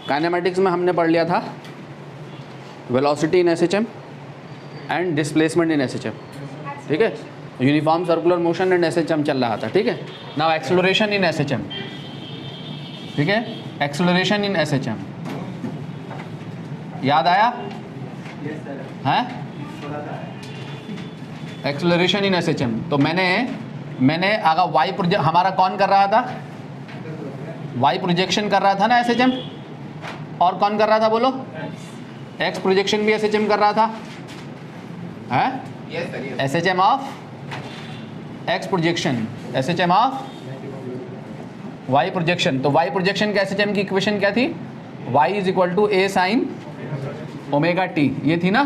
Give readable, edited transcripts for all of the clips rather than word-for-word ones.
Kinematics में हमने पढ़ लिया था velocity in SHM and displacement in SHM, ठीक है। Uniform circular motion and SHM चल रहा था, ठीक है। नाउ एक्सेलरेशन इन एसएचएम, ठीक है, एक्सेलरेशन इन एसएचएम याद आया है? एक्सेलरेशन इन एसएचएम तो मैंने अगर वाई प्रोजेक्ट हमारा कौन कर रहा था, वाई प्रोजेक्शन कर रहा था ना एसएचएम, और कौन कर रहा था बोलो? एक्स प्रोजेक्शन भी एसएचएम कर रहा था, है SHM of x projection, SHM of y projection. तो वाई प्रोजेक्शन के एसएचएम की इक्वेशन क्या थी? Y is equal to A sine omega T, ये थी ना।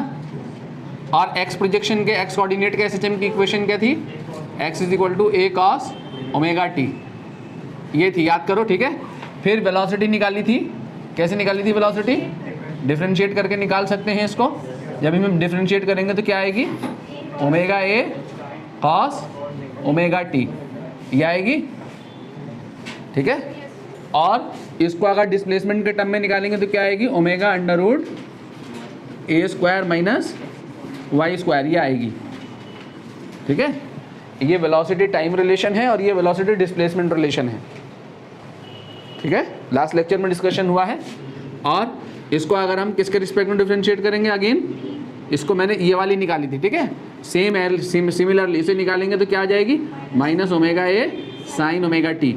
और एक्स प्रोजेक्शन के एक्स कोऑर्डिनेट के एसएचएम की इक्वेशन क्या थी? X is equal to a cos omega T, ये थी, याद करो, ठीक है। फिर वेलोसिटी निकाली थी, कैसे निकाली थी वेलोसिटी? डिफरेंशिएट करके निकाल सकते हैं इसको। जब हम डिफरेंशिएट करेंगे तो क्या आएगी? Omega A cos omega T, ये आएगी, ठीक है। और इसको अगर डिस्प्लेसमेंट के टर्म में निकालेंगे तो क्या आएगी? Omega under root a square minus Y square, ये आएगी, ठीक है। ये वेलोसिटी टाइम रिलेशन है और ये वेलोसिटी डिस्प्लेसमेंट रिलेशन है, ठीक है। लास्ट लेक्चर में डिस्कशन हुआ है। और इसको अगर हम किसके रिस्पेक्ट में डिफरेंशिएट करेंगे, अगेन इसको मैंने ये वाली निकाली थी, ठीक है। सिमिलरली इसे निकालेंगे तो क्या आ जाएगी? Minus omega A sine omega T,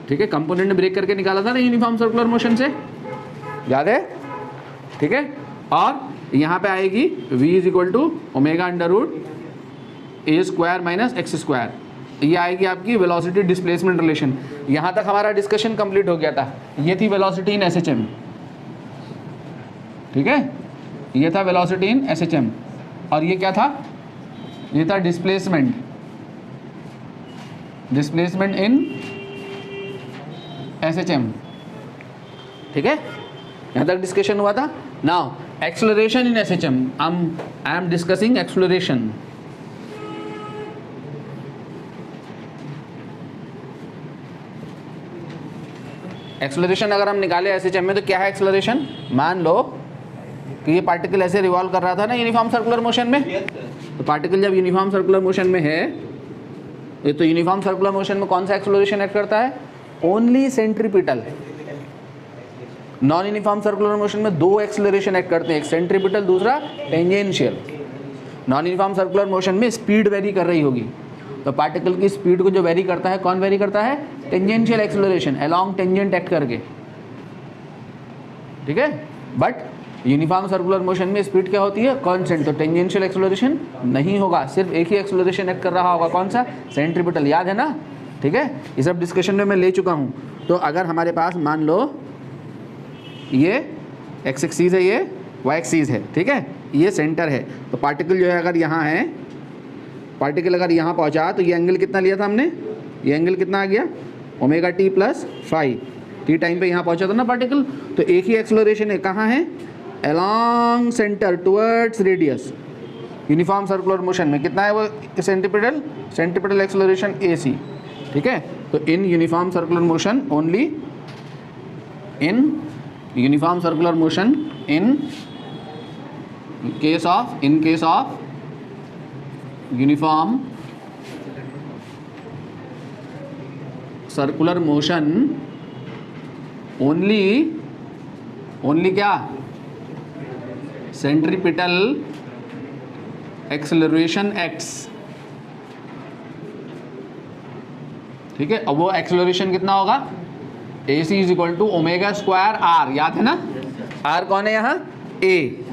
ठीक है। कंपोनेंट ने ब्रेक करके निकाला था ना यूनिफॉर्म सर्कुलर मोशन से, याद है, ठीक है। और यहाँ पे आएगी v is equal to omega under root a square minus x square, ये आएगी आपकी वेलोसिटी डिस्प्लेसमेंट रिलेशन। यहाँ तक हमारा डिस्कशन कंप्लीट हो गया था। ये थी वेलोसिटी इन एसएचएम, ठीक है, ये था वेलोसिटी इन एसएचएम। और ये क्या था? ये था डिस्प्लेसमेंट, डिस्प्लेसमेंट इन एसएचएम, ठीक है। यहाँ तक डिस्कशन हुआ था। Now acceleration in SHM, I am discussing acceleration. Acceleration अगर हम निकाले एसएचएम में तो क्या है एक्सेलरेशन? मान लो कि ये पार्टिकल ऐसे रिवॉल्व कर रहा था ना यूनिफॉर्म सर्कुलर मोशन में, तो पार्टिकल जब यूनिफॉर्म सर्कुलर मोशन में है, तो यूनिफॉर्म सर्कुलर मोशन में कौन सा एक्सेलरेशन एक्ट करता है? Only centripetal. Non uniform circular motion में दो एक्सेलरेशन एक्ट करते हैं, एक सेंट्रीपिटल, दूसरा tangential. Non uniform circular motion में स्पीड वेरी कर रही होगी, तो पार्टिकल की स्पीड को जो वेरी करता है, कौन वेरी करता है? Tangential acceleration, along tangent act करके, ठीक है। बट यूनिफॉर्म सर्कुलर मोशन में स्पीड क्या होती है? कांस्टेंट, तो टेंजेंशियल एक्सेलरेशन नहीं होगा, सिर्फ एक ही एक्सेलरेशन एक्ट कर रहा होगा, कौन सा? सेंट्रीपिटल, याद है ना, ठीक है। ये सब डिस्कशन में मैं ले चुका हूँ। तो अगर हमारे पास मान लो ये एक्स एक्सीज है, ये वाई एक्सीज है, ठीक है, ये सेंटर है, तो पार्टिकल जो है अगर यहाँ है, पार्टिकल अगर यहाँ पहुँचा तो ये एंगल कितना लिया था हमने? ये एंगल कितना आ गया? Omega T plus phi, t time पे यहाँ पहुँचा था ना पार्टिकल, तो एक ही एक्सेलरेशन है, कहाँ है? Along centre towards radius. Uniform circular motion में कितना है वो? Centripetal, centripetal acceleration A C, ठीक है। तो in uniform circular motion only, in uniform circular motion, in case of uniform circular motion only क्या? सेंट्रीपिटल एक्सेलरेशन एक्स, ठीक है। अब वो एक्सेलरेशन कितना होगा? A C is equal to omega square R, याद है ना? आर कौन है यहाँ? ए,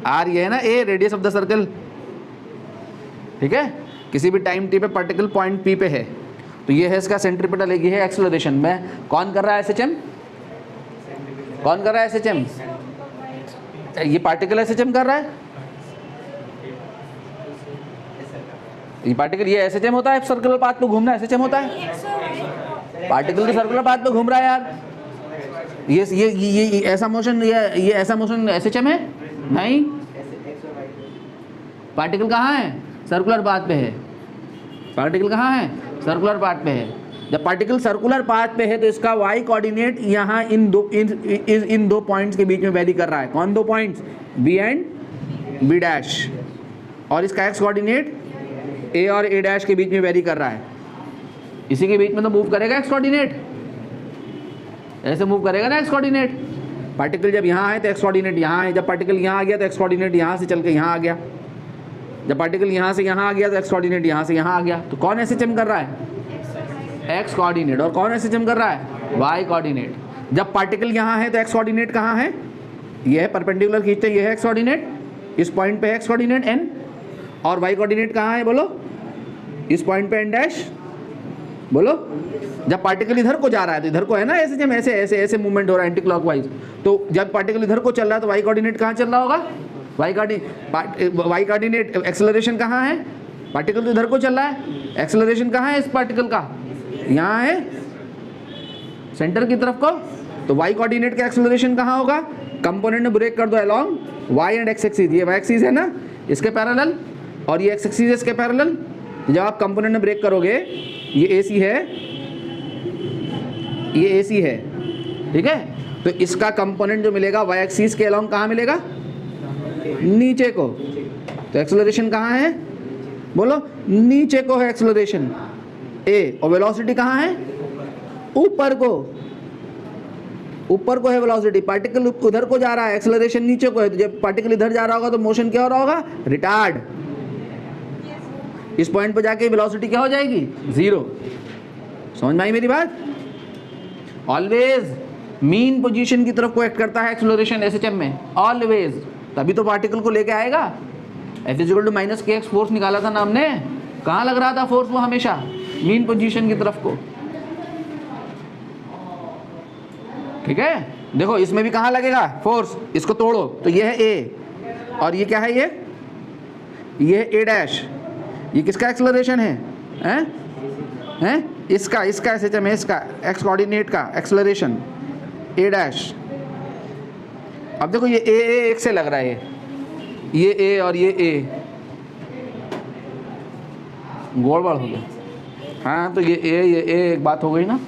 आर ये है ना, ए रेडियस ऑफ द सर्कल, ठीक है। किसी भी टाइम टी पे पार्टिकल पॉइंट पी पे है, तो ये है इसका सेंट्रीपिटल, ये है एक्सेलरेशन में। कौन कर रहा है एसएचएम? कौन कर रहा है एसएचएम? ये पार्टिकल एसएचएम कर रहा है, ये पार्टिकल, ये एसएचएम होता है, सर्कुलर पाथ पे घूमना एसएचएम होता है। पार्टिकल तो सर्कुलर पाथ पे घूम रहा है यार, ये ऐसा मोशन, ये ऐसा मोशन एसएचएम है? नहीं, पार्टिकल कहाँ है? सर्कुलर पाथ पे है। पार्टिकल कहाँ है? सर्कुलर पाथ पे है। जब पार्टिकल सर्कुलर पाथ पे है तो इसका वाई कोऑर्डिनेट यहाँ इन दो पॉइंट्स के बीच में वेरी कर रहा है। कौन दो points? B and B dash. और इसका एक्स कोऑर्डिनेट ए और ए डैश के बीच में वेरी कर रहा है। इसी के बीच में तो मूव करेगा एक्स कोऑर्डिनेट, ऐसे मूव करेगा ना एक्स कोऑर्डिनेट। पार्टिकल जब यहाँ है तो एक्स कोऑर्डिनेट यहाँ है, जब पार्टिकल यहाँ आ गया तो एक्स कोऑर्डिनेट यहाँ से चल के यहाँ आ गया, जब पार्टिकल यहाँ से यहाँ आ गया तो एक्स कोऑर्डिनेट यहाँ से यहाँ आ गया। तो कौन एसएचएम कर रहा है? X coordinate. और कौन एसएचएम कर रहा है? Y coordinate. जब पार्टिकल यहाँ है तो एक्स कोऑर्डिनेट कहाँ है? ये है, परपेंडिकुलर खींचते हैं, ये है एक्स कोऑर्डिनेट, इस पॉइंट पे एक्स कोऑर्डिनेट एन, और वाई कोऑर्डिनेट कहाँ है बोलो? इस पॉइंट पे एन डैश। बोलो, जब पार्टिकल इधर को जा रहा है तो इधर को है ना एसएचएम, ऐसे ऐसे ऐसे मूवमेंट हो रहा है एंटी क्लॉकवाइज। तो जब पार्टिकल इधर को चल रहा है तो वाई कोऑर्डिनेट कहाँ चल रहा होगा? वाई कोऑर्डिनेट एक्सेलरेशन कहाँ है? पार्टिकल तो इधर को चल रहा है, एक्सेलरेशन कहाँ है इस पार्टिकल का? यहाँ है, सेंटर की तरफ को। तो वाई कोऑर्डिनेट का एक्सेलरेशन कहाँ होगा? कंपोनेंट में ब्रेक कर दो along y and x axis. ये वाई एक्सिस है ना इसके पैरेलल, और ये एक्स एक्सिस है इसके पैरेलल। जब आप कंपोनेंट में ब्रेक करोगे, ये AC है, ये AC है, ठीक है। तो इसका कंपोनेंट जो मिलेगा वाई एक्सिस के अलोंग कहाँ मिलेगा? नीचे को। तो एक्सेलरेशन कहाँ है बोलो? नीचे को है एक्सेलरेशन ए, और वेलोसिटी कहाँ है? ऊपर को। ऊपर को है वेलोसिटी। पार्टिकल उधर को जा रहा है, एक्सेलरेशन नीचे को है। तो जब पार्टिकल इधर जा रहा होगा तो मोशन क्या हो रहा होगा? रिटार्ड। इस पॉइंट पर जाके वेलोसिटी क्या हो जाएगी? 0। समझ में आई मेरी बात? ऑलवेज मीन पोजीशन की तरफ को एक्ट करता है एक्सेलरेशन एसएचएम में, ऑलवेज। तभी तो पार्टिकल को लेके आएगा। F = -kx फोर्स निकाला था ना हमने, कहाँ लग रहा था फोर्स? वो हमेशा मीन पोजीशन की तरफ को, ठीक है। देखो इसमें भी कहाँ लगेगा फोर्स? इसको तोड़ो तो ये है A, और ये क्या है? ये है A डैश। ये किसका एक्सेलरेशन है? हैं? इसका एसएचएम है, इसका एक्स कोऑर्डिनेट का एक्सेलरेशन A डैश। अब देखो ये A एक से लग रहा है, ये A और ये A गड़बड़ हो गया। हाँ तो ये A एक बात हो गई ना।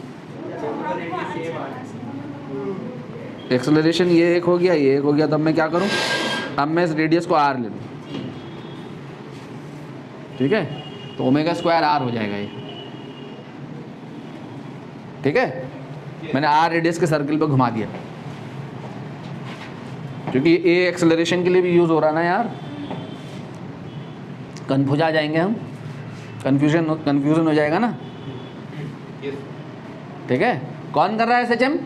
एक्सेलरेशन ये एक हो गया, ये एक हो गया। तब मैं क्या करूं? अब मैं इस रेडियस को R ले लूँ, ठीक है। तो ω² R हो जाएगा ये, ठीक है। मैंने R रेडियस के सर्किल पे घुमा दिया, क्योंकि ये A एक्सेलरेशन के लिए भी यूज़ हो रहा ना यार। कन्फ्यूज आ जाएंगे हम, कन्फ्यूजन हो जाएगा ना, ठीक है। कौन कर रहा है एसएचएम?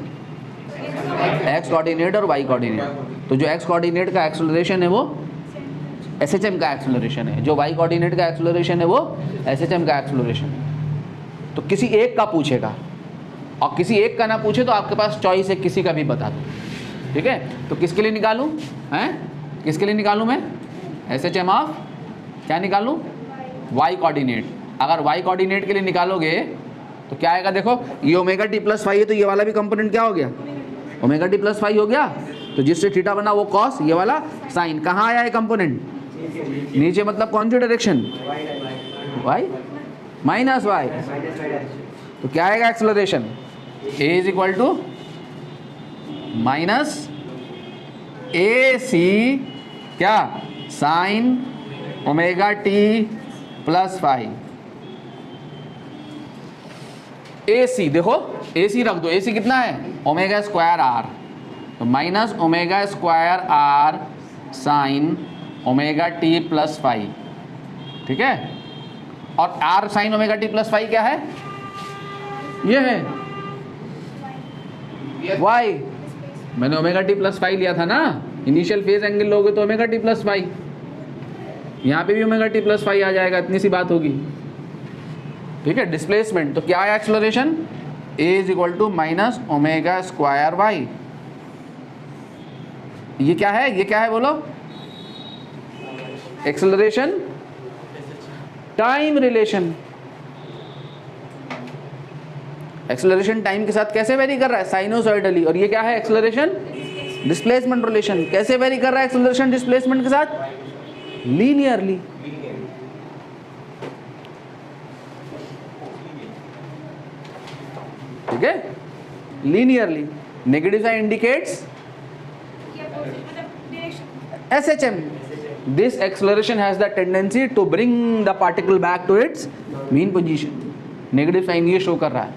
एक्स कोऑर्डिनेट और वाई कोऑर्डिनेट। तो जो एक्स कोऑर्डिनेट का एक्सेलरेशन है वो एसएचएम का एक्सेलरेशन है, जो वाई कोऑर्डिनेट का एक्सेलरेशन है वो एसएचएम का एक्सेलरेशन है। तो किसी एक का पूछेगा, और किसी एक का ना पूछे तो आपके पास चॉइस है, किसी का भी बता दो, ठीक है। तो किसके लिए निकालूं? हैं? किसके लिए निकालूं मैं? एसएचएम ऑफ क्या निकालूं? Y coordinate. अगर वाई कोऑर्डिनेट के लिए निकालोगे तो क्या आएगा? देखो ये ω t+φ है, तो ये वाला भी कंपोनेंट क्या हो गया? ω t+φ हो गया। तो जिससे थीटा बना वो कॉस, ये वाला साइन। कहाँ आया है कंपोनेंट? नीचे। मतलब कौन सी डायरेक्शन? Y minus Y. तो क्या आएगा एक्सेलरेशन? A = -AC क्या? Sine ω t+φ। AC देखो, AC रख दो। AC कितना है? ω² R। तो -ω² R साइन ω t+φ, ठीक है। और R साइन ω t+φ क्या है? ये है Y। मैंने ω t+φ लिया था ना। इनिशियल फेज एंगल लोगे तो ω t+φ, यहाँ पे भी ω t+φ आ जाएगा, इतनी सी बात होगी, ठीक है। डिस्प्लेसमेंट तो क्या है? Acceleration A = -ω² Y। ये क्या है? ये क्या है बोलो? Acceleration time relation. Acceleration time के साथ कैसे वेरी कर रहा है? साइनोसॉइडली। और ये क्या है? Acceleration displacement relation. कैसे वेरी कर रहा है एक्सेलरेशन डिस्प्लेसमेंट के साथ? लीनियरली। ठीक है, linearly. Negative sign indicates SHM. This acceleration has the tendency to bring the particle back to its mean position. Negative sign ये शो कर रहा है,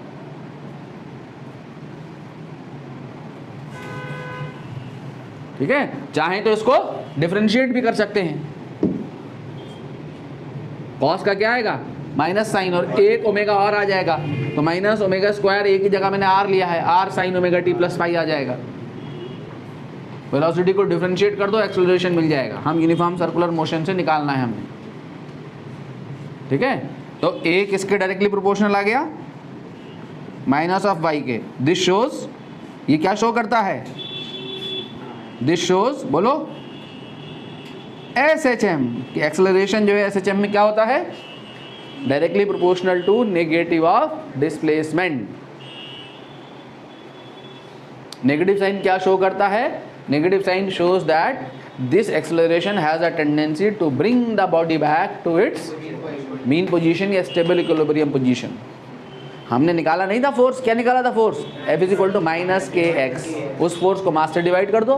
ठीक है। चाहे तो इसको डिफरेंशिएट भी कर सकते हैं। कॉस का क्या आएगा, माइनस साइन, और एक ओमेगा और आ जाएगा, तो माइनस ओमेगा स्क्वायर, एक ही जगह मैंने आर लिया है, R sine omega T plus phi आ जाएगा। वेलोसिटी को डिफरेंशिएट कर दो, एक्सेलरेशन मिल जाएगा। हम यूनिफॉर्म सर्कुलर मोशन से निकालना है हमने, ठीक है। तो ए किसके डायरेक्टली प्रोपोर्शनल आ गया, माइनस ऑफ वाई के। दिस शोज, ये क्या शो करता है, दिस शोज, बोलो, SHM कि एक्सेलरेशन जो है SHM में क्या होता है, directly proportional to negative of displacement. Negative sign क्या शो करता है, negative sign shows that this acceleration has a tendency to bring the body back to its mean position या स्टेबल इक्विलिब्रियम पोजीशन। हमने निकाला नहीं था फोर्स, क्या निकाला था force, F is equal to minus k x. उस फोर्स को मास से डिवाइड कर दो,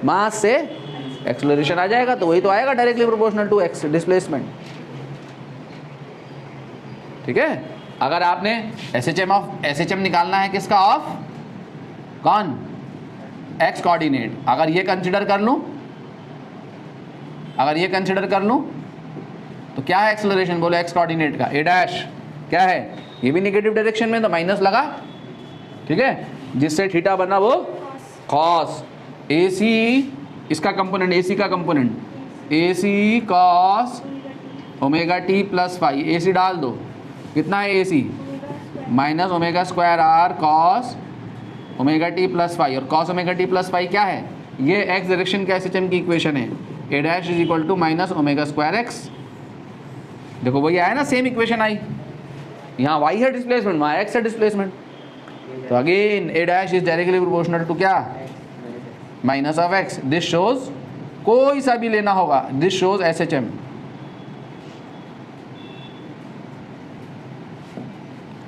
मास से एक्सेलरेशन आ जाएगा, तो वही तो आएगा directly proportional to x displacement, ठीक है। अगर आपने SHM निकालना है किसका, ऑफ कौन, एक्स कोऑर्डिनेट, अगर ये कंसिडर कर लूं, अगर ये कंसिडर कर लूं तो क्या है एक्सेलरेशन, बोलो एक्स कोऑर्डिनेट का, ए डैश क्या है, ये भी नेगेटिव डायरेक्शन में, तो माइनस लगा, ठीक है, जिससे थीटा बना वो कॉस AC, इसका कंपोनेंट, AC का component, AC cos omega T plus phi, AC डाल दो, कितना है AC, minus omega square R cos omega T plus phi, और cos omega T plus phi क्या है, ये एक्स डायरेक्शन के SHM की इक्वेशन है, A dash is equal to minus omega square X. देखो वही आया ना, सेम इक्वेशन आई, यहाँ y है डिस्प्लेसमेंट, वहाँ x है डिस्प्लेसमेंट, तो again A dash is directly proportional to क्या, minus of x। This shows, कोई सा भी लेना होगा, this shows SHM।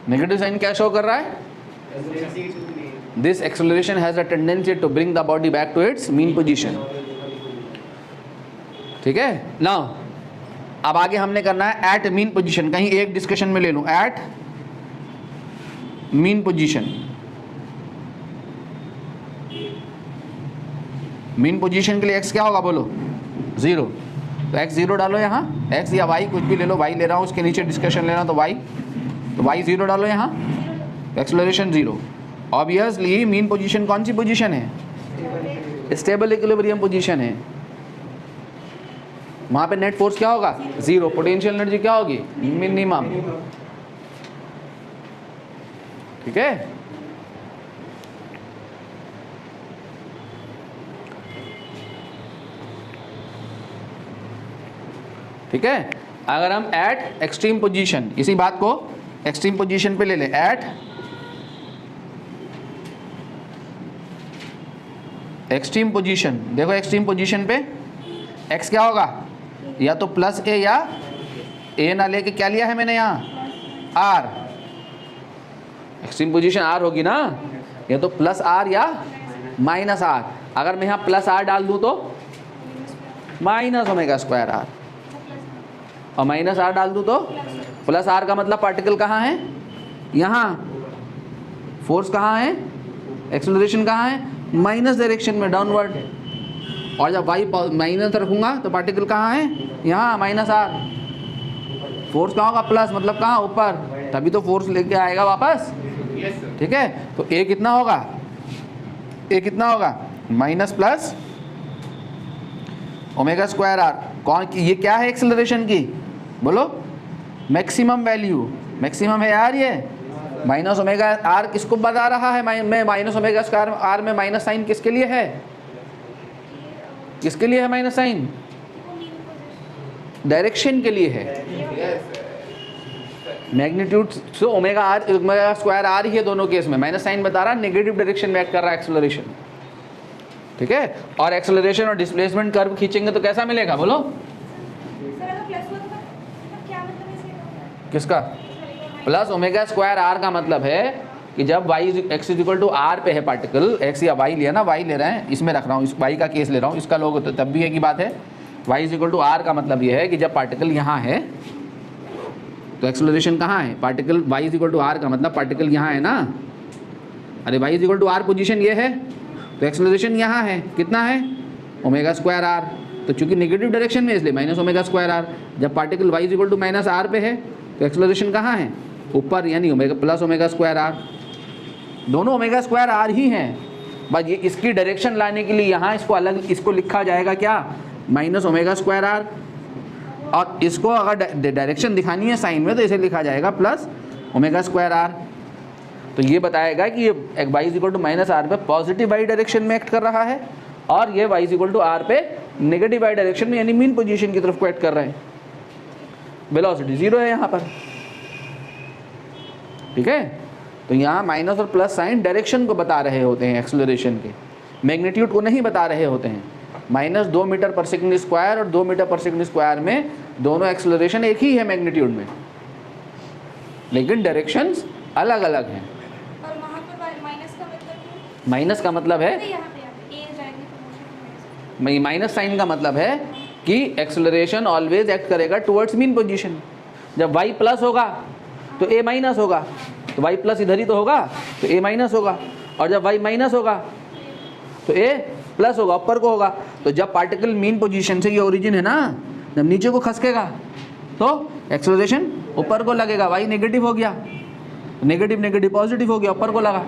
Negative sign क्या शो कर रहा है, this acceleration has a tendency to bring the body back to its mean position, ठीक है। नाउ अब आगे हमने करना है एट मीन पोजीशन, कहीं एक डिस्कशन में ले लूं, at mean position. Mean position के लिए x क्या होगा, बोलो 0, तो x 0 डालो यहाँ, x या y कुछ भी ले लो, y ले रहा हूँ, उसके नीचे डिस्कशन लेना, तो y 0 डालो यहाँ, एक्सेलरेशन 0। ऑब्वियसली मीन पोजीशन कौन सी पोजीशन है, स्टेबल इक्विलिब्रियम पोजीशन है, वहाँ पे नेट फोर्स क्या होगा 0, पोटेंशियल एनर्जी क्या होगी मिनिमम, ठीक है। ठीक है, अगर हम एट एक्सट्रीम पोजीशन, इसी बात को एक्सट्रीम पोजीशन पे ले लें, एट एक्सट्रीम पोजीशन, देखो एक्सट्रीम पोजीशन पे x क्या होगा, या तो प्लस a या a ना लेके क्या लिया है मैंने यहाँ r, एक्सट्रीम पोजीशन r होगी ना, या तो प्लस r या माइनस r। अगर मैं यहाँ प्लस r डाल दूँ तो माइनस ओमेगा स्क्वायर r, और माइनस r डाल दूँ तो प्लस r का मतलब पार्टिकल कहाँ है, यहाँ, फोर्स कहाँ है, एक्सेलरेशन कहाँ है, माइनस डायरेक्शन में, डाउनवर्ड, और जब y माइनस रखूँगा तो पार्टिकल कहाँ है, यहाँ माइनस r, फोर्स कहाँ होगा प्लस, मतलब कहाँ ऊपर, तभी तो फोर्स लेके आएगा वापस, ठीक है। तो a कितना होगा, a कितना होगा minus plus omega square r, कौन, ये क्या है एक्सेलरेशन की, बोलो मैक्सिमम वैल्यू, मैक्सिमम है यार ये, माइनस ओमेगा r किसको बता रहा है, मैं माइनस ओमेगा स्क्वायर r में माइनस साइन किसके लिए है, किसके लिए है माइनस साइन, डायरेक्शन के लिए है, मैग्नीट्यूड से ओमेगा स्क्वायर r ही है दोनों केस में, माइनस साइन बता रहा नेगेटिव डायरेक्शन में एक्ट कर रहा है एक्सेलरेशन, ठीक है। और एक्सेलरेशन और डिस्प्लेसमेंट कर्व खींचेंगे तो कैसा मिलेगा, बोलो किसका, प्लस ओमेगा स्क्वायर आर का मतलब है कि जब y x equal to are पे है पार्टिकल, x या y लिया ना, y ले रहे हैं, इसमें रख रहा हूँ, इस y का केस ले रहा हूँ, इसका लोग तब भी एक ही बात है। y इक्वल टू आर का मतलब ये है कि जब पार्टिकल यहाँ है तो एक्सेलरेशन कहाँ है, particle y equal to r का मतलब पार्टिकल यहाँ है ना, अरे y equal to r position ये है तो एक्सेलरेशन यहाँ है, कितना है ओमेगा स्क्वायर आर, तो चूंकि नेगेटिव डायरेक्शन में इसलिए माइनस ओमेगा स्क्वायर आर। जब particle y equal to minus are पे है तो एक्सेलरेशन कहाँ है, ऊपर, यानी omega plus omega square r, दोनों ओमेगा स्क्वायर आर ही हैं, बस ये इसकी डायरेक्शन लाने के लिए यहाँ इसको अलग, इसको लिखा जाएगा क्या, माइनस ओमेगा स्क्वायर आर, और इसको अगर डायरेक्शन दिखानी है साइन में तो इसे लिखा जाएगा प्लस ओमेगा स्क्वायर आर। तो ये बताएगा कि ये y equal to minus are पे पॉजिटिव वाई डायरेक्शन में एक्ट कर रहा है और ये y इक्वल टू आर पे नेगेटिव वाई डायरेक्शन में यानी मीन पोजीशन की तरफ को एक्ट कर रहे हैं। वेलोसिटी 0 है यहाँ पर, ठीक है। तो यहाँ माइनस और प्लस साइन डायरेक्शन को बता रहे होते हैं एक्सेलरेशन के, मैग्नीट्यूड को नहीं बता रहे होते हैं। माइनस 2 मीटर पर सेकंड स्क्वायर और 2 मीटर पर सेकंड स्क्वायर में दोनों एक्सेलरेशन एक ही है मैग्नीट्यूड में, लेकिन डायरेक्शंस अलग अलग हैं। और वहाँ पर माइनस का मतलब माइनस का मतलब है, माइनस साइन का मतलब है कि एक्सेलरेशन ऑलवेज एक्ट करेगा टुवर्ड्स मीन पोजीशन। जब y प्लस होगा तो a माइनस होगा, तो y प्लस इधर ही तो होगा तो a माइनस होगा, और जब y माइनस होगा तो a प्लस होगा, ऊपर को होगा। तो जब पार्टिकल मीन पोजीशन से, ये ओरिजिन है ना, जब नीचे को खसकेगा तो एक्सेलरेशन ऊपर को लगेगा, y नेगेटिव हो गया, नेगेटिव नेगेटिव पॉजिटिव हो गया, ऊपर को लगा।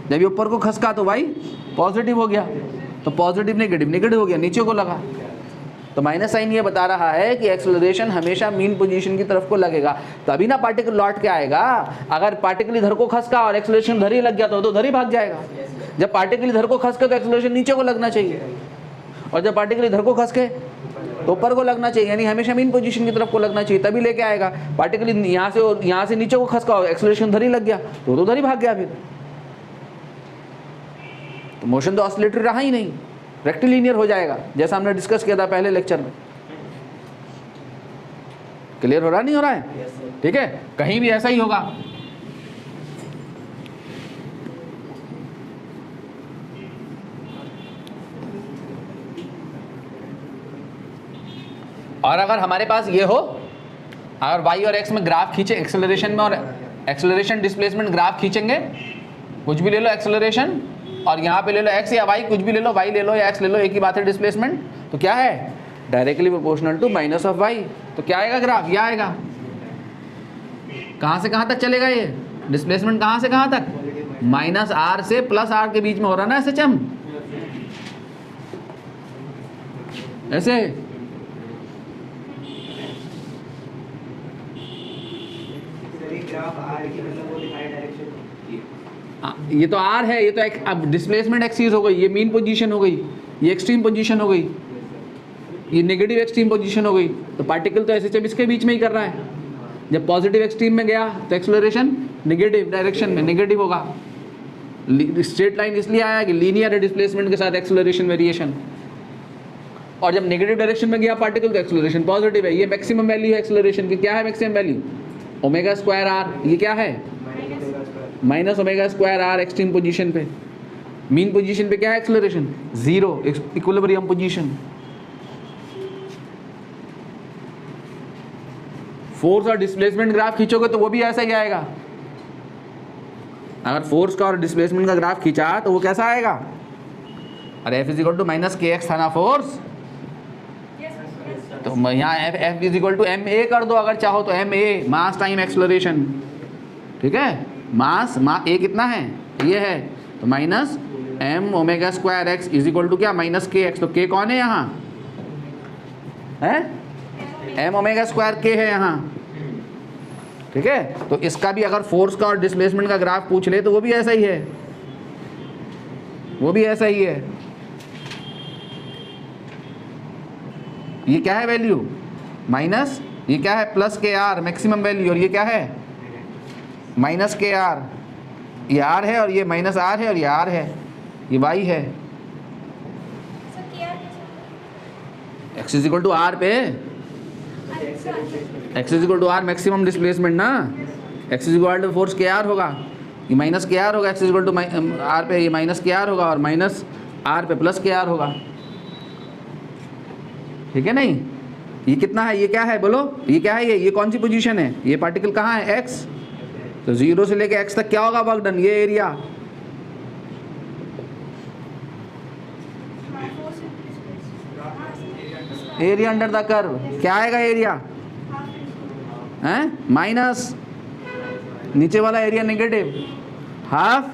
जब ये ऊपर को खसका तो y पॉजिटिव हो गया, तो पॉजिटिव नेगेटिव नेगेटिव हो गया, नीचे को लगा। तो माइनस साइन ये बता रहा है कि एक्सेलरेशन हमेशा मीन पोजीशन की तरफ को लगेगा, तभी ना पार्टिकल लौट के आएगा। अगर पार्टिकल इधर को खसका और एक्सेलरेशन इधर ही लग गया तो उधर ही भाग जाएगा। जब पार्टिकल इधर को खसके तो एक्सेलरेशन नीचे को लगना चाहिए, और जब पार्टिकल इधर को खसके तो ऊपर को लगना चाहिए, यानी हमेशा मीन पोजीशन की तरफ को लगना चाहिए, तभी लेके आएगा। पार्टिकल यहाँ से नीचे को खसका और एक्सेलरेशन उधर ही लग गया तो उधर ही भाग गया, फिर तो मोशन तो ऑसिलेटरी रहा ही नहीं, रेक्टिलिनियर हो जाएगा, जैसा हमने डिस्कस किया था पहले लेक्चर में। क्लियर हो रहा नहीं हो रहा है? ठीक है, कहीं भी ऐसा ही होगा। और अगर हमारे पास ये हो, अगर y और x में ग्राफ खींचे, एक्सेलरेशन में और एक्सेलरेशन डिस्प्लेसमेंट ग्राफ खींचेंगे, कुछ भी ले लो एक्सेलरेशन और यहाँ पे ले लो x या y, कुछ भी ले लो, y ले लो या x ले लो, एक ही बात है डिस्प्लेसमेंट। तो क्या है, directly proportional to minus of y। तो क्या आएगा ग्राफ, यह आएगा। कहाँ से कहाँ तक चलेगा ये डिस्प्लेसमेंट, कहाँ से कहाँ तक, माइनस r से प्लस r के बीच में हो रहा ना SHM, ऐसे। ये तो R है, ये तो अब डिस्प्लेसमेंट एक्सिस हो गई, ये मीन पोजीशन हो गई, ये एक्सट्रीम पोजीशन हो गई, ये नेगेटिव एक्सट्रीम पोजीशन हो गई। तो पार्टिकल तो ऐसे इसके बीच में ही कर रहा है। जब पॉजिटिव एक्सट्रीम में गया तो एक्सेलरेशन नेगेटिव डायरेक्शन में नेगेटिव होगा। स्ट्रेट लाइन इसलिए आया कि लीनियर है डिस्प्लेसमेंट के साथ एक्सेलरेशन वेरिएशन, और जब नेगेटिव डायरेक्शन में गया पार्टिकल तो एक्सेलरेशन पॉजिटिव है। ये मैक्सिमम वैल्यू है एक्सेलरेशन की। क्या है maximum value, omega square r. ये क्या है, minus omega square r extreme position पे। मीन पोजीशन पे क्या है एक्सेलरेशन, 0, इक्विलिब्रियम पोजीशन। फोर्स और डिस्प्लेसमेंट ग्राफ खींचोगे तो वो भी ऐसा ही आएगा। अगर फोर्स का और डिस्प्लेसमेंट का ग्राफ खींचा तो वो कैसा आएगा, अरे F is equal to minus KX था ना फोर्स, तो यहाँ F is equal to ma कर दो अगर चाहो तो, ma मास टाइम एक्सेलरेशन, ठीक है। मास a कितना है, ये है, तो minus m omega square x is equal to क्या, माइनस KX। तो k कौन है यहाँ, है m ओमेगा स्क्वायर k है यहाँ, ठीक है। तो इसका भी अगर फोर्स का और डिस्प्लेसमेंट का ग्राफ पूछ ले तो वो भी ऐसा ही है, वो भी ऐसा ही है। ये क्या है वैल्यू, माइनस, ये क्या है प्लस KR मैक्सिमम वैल्यू, और ये क्या है माइनस KR। ये R है और ये माइनस R है और ये R है, ये Y है। सर क्या x is equal to R पे X is equal to R maximum displacement ना, X is equal to force K R होगा, ये माइनस के आर होगा, X is equal to are पे ये माइनस के आर होगा और माइनस आर पे प्लस के आर होगा, ठीक है नहीं। ये कितना है, ये क्या है बोलो, ये क्या है, ये कौन सी पोजीशन है, ये पार्टिकल कहाँ है एक्स, तो 0 से लेके एक्स तक क्या होगा वर्क डन, ये area, area under the curve क्या आएगा एरिया हैं, माइनस नीचे वाला area negative, half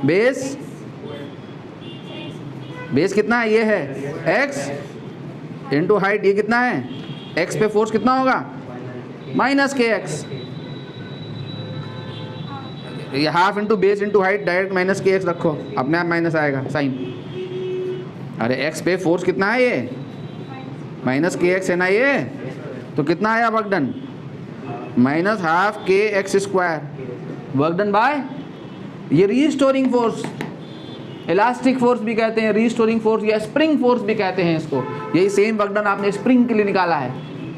base, base कितना है, ये है एक्स इंटू हाइट, ये कितना है एक्स पे फोर्स कितना होगा माइनस के एक्स, ये half into base into height direct minus k x रखो, अपने आप माइनस आएगा साइन, अरे एक्स पे फोर्स कितना है ये माइनस के एक्स है ना ये, तो कितना आया work done minus half k x square, work done by ये रीस्टोरिंग फोर्स, इलास्टिक फोर्स भी कहते हैं, रीस्टोरिंग फोर्स या स्प्रिंग फोर्स भी कहते हैं इसको, यही सेम वर्क डन आपने स्प्रिंग के लिए निकाला है,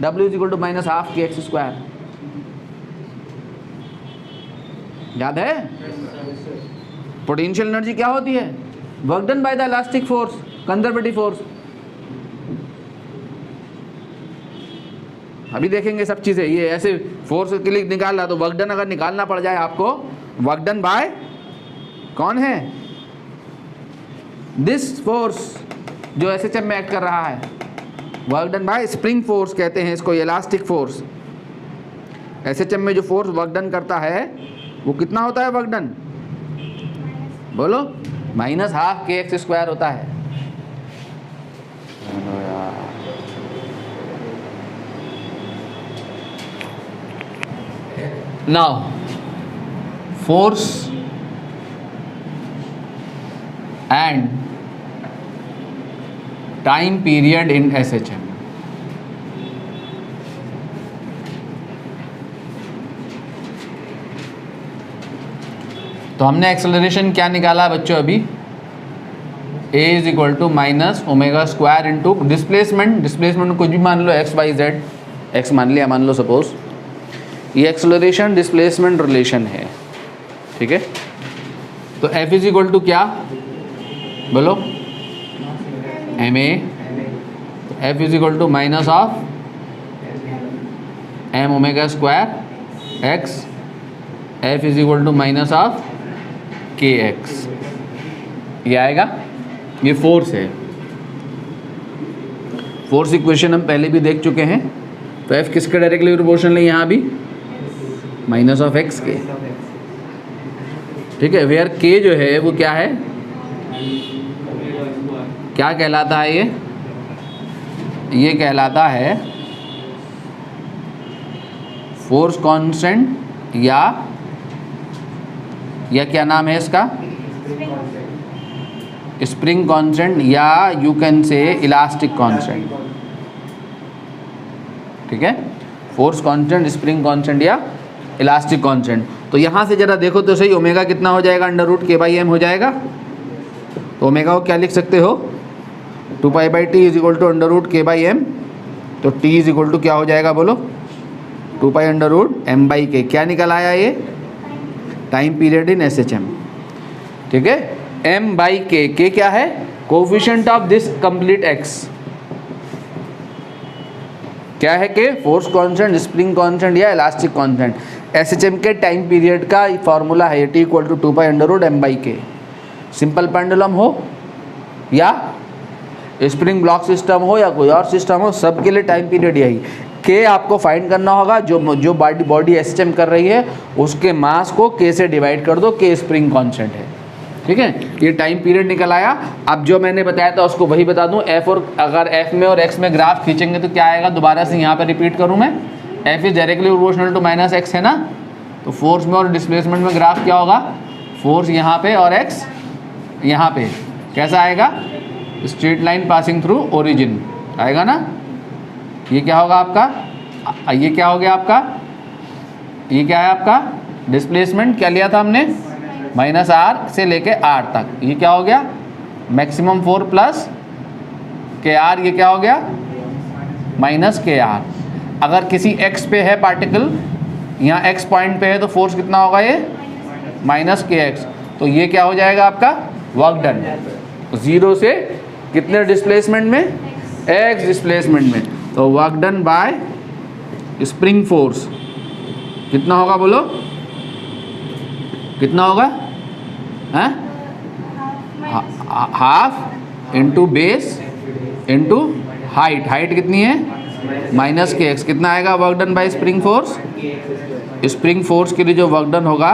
W is equal to minus half k x square, याद है। पोटेंशियल एनर्जी क्या होती है, work done by the elastic force, conservative force, अभी देखेंगे सब चीज़ें, ये ऐसे फोर्स के लिए निकाल रहा तो वर्क डन अगर निकालना पड़ जाए आपको, वर्क डन बाय कौन है, दिस फोर्स जो एसएचएम में एक्ट कर रहा है, work done bye spring force कहते हैं इसको, इलास्टिक फोर्स। एसएचएम में जो फोर्स वर्क डन करता है वो कितना होता है वर्क डन, बोलो minus half k x square होता है। Now, force and time period in SHM. तो हमने एक्सेलरेशन क्या निकाला बच्चों अभी, a is equal to minus omega square into displacement, displacement कुछ भी मान लो एक्स वाई जेड, एक्स मान लिया, मान लो सपोज, ये एक्सेलरेशन डिस्प्लेसमेंट रिलेशन है, ठीक है। तो F इज इक्वल टू क्या बोलो, ma, F is equal to minus of m omega square x, F is equal to minus of kx, ये आएगा, ये फोर्स है। फोर्स इक्वेशन हम पहले भी देख चुके हैं, तो F किसके डायरेक्टली प्रोपोर्शनल है, यहाँ भी माइनस ऑफ एक्स के, ठीक है। वेयर के जो है वो क्या है, क्या कहलाता है ये कहलाता है फोर्स कांस्टेंट या क्या नाम है इसका, स्प्रिंग कांस्टेंट या यू कैन से इलास्टिक कांस्टेंट, ठीक है। फोर्स कांस्टेंट, स्प्रिंग कांस्टेंट या इलास्टिक कांस्टेंट। तो यहाँ से जरा देखो तो सही, ओमेगा कितना हो जाएगा, under root k by M हो जाएगा, तो ओमेगा को क्या लिख सकते हो, 2 pi by T is equal to under root k by m, तो टी इज इक्वल टू क्या हो जाएगा बोलो, 2 pi under root m by k, क्या निकल आया ये, टाइम पीरियड इन SHM, ठीक है। एम बाई के क्या है, coefficient of this complete x, क्या है कि फोर्स कांस्टेंट, स्प्रिंग कांस्टेंट या इलास्टिक कांस्टेंट। SHM के टाइम पीरियड का फॉर्मूला है T equal to 2 pi under root m by k, simple pendulum हो या स्प्रिंग ब्लॉक सिस्टम हो या कोई और सिस्टम हो, सबके लिए टाइम पीरियड यही के आपको फाइंड करना होगा। जो बॉडी SHM कर रही है उसके मास को के से डिवाइड कर दो, के स्प्रिंग कांस्टेंट है, ठीक है। ये टाइम पीरियड निकल आया। अब जो मैंने बताया था उसको वही बता दूं, एफ और अगर एफ में और एक्स में ग्राफ खींचेंगे तो क्या आएगा, दोबारा से यहाँ पर रिपीट करूँ मैं, F is directly proportional to minus x है ना, तो फोर्स में और डिस्प्लेसमेंट में ग्राफ क्या होगा, फोर्स यहाँ पे और एक्स यहाँ पे, कैसा आएगा, straight line passing through origin आएगा ना। ये क्या होगा आपका, ये क्या हो गया आपका, ये क्या है आपका डिस्प्लेसमेंट, क्या लिया था हमने माइनस आर से लेके आर तक, ये क्या हो गया मैक्सिमम 4 प्लस के आर, ये क्या हो गया माइनस के आर। अगर किसी एक्स पे है पार्टिकल, यहाँ एक्स पॉइंट पे है, तो फोर्स कितना होगा ये माइनस के एक्स। तो ये क्या हो जाएगा आपका वर्क डन, 0 से कितने डिस्प्लेसमेंट में, एक्स डिस्प्लेसमेंट में। तो work done bye spring force कितना होगा बोलो, कितना होगा, हैं, half into base into height. Height कितनी है माइनस के एक्स। कितना आएगा work done bye spring force, spring force के लिए जो वर्क डन होगा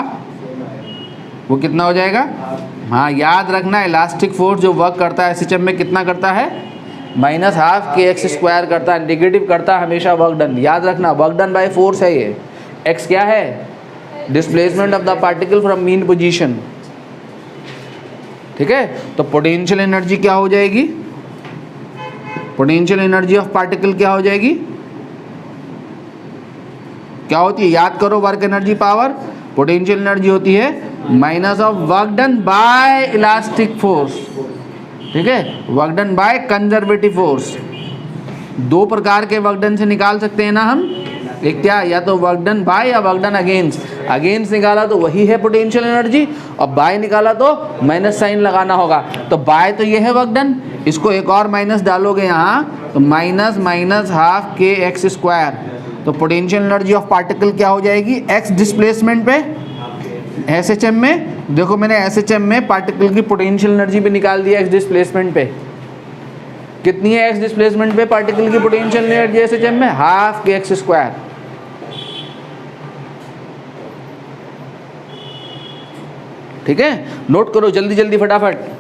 वो कितना हो जाएगा। हाँ याद रखना, इलास्टिक फोर्स जो वर्क करता है एसएचएम में कितना करता है, minus half k x square करता है, नेगेटिव करता है हमेशा वर्क डन। याद रखना वर्क डन बाय फोर्स है ये। एक्स क्या है, displacement of the particle from mean position. ठीक है, तो पोटेंशियल एनर्जी क्या हो जाएगी, पोटेंशियल एनर्जी ऑफ पार्टिकल क्या हो जाएगी, क्या होती है, याद करो, work energy power. Potential energy होती है minus of work done bye elastic force. ठीक है, work done by conservative force. दो प्रकार के वर्क डन से निकाल सकते हैं ना हम, एक क्या, या तो वर्क डन बाय या वर्क डन अगेंस्ट। अगेंस्ट निकाला तो वही है पोटेंशियल एनर्जी, और बाय निकाला तो माइनस साइन लगाना होगा। तो बाय तो ये है वर्क डन, इसको एक और माइनस डालोगे यहाँ तो minus minus half k x square. तो पोटेंशियल एनर्जी ऑफ पार्टिकल क्या हो जाएगी, एक्स डिस्प्लेसमेंट पे एसएचएम में। देखो मैंने एसएचएम में पार्टिकल की पोटेंशियल एनर्जी भी निकाल दिया एक्स डिस्प्लेसमेंट पे। कितनी है एक्स डिस्प्लेसमेंट पे पार्टिकल की पोटेंशियल एनर्जी एसएचएम में, हाफ के एक्स स्क्वायर। ठीक है, नोट करो जल्दी जल्दी फटाफट।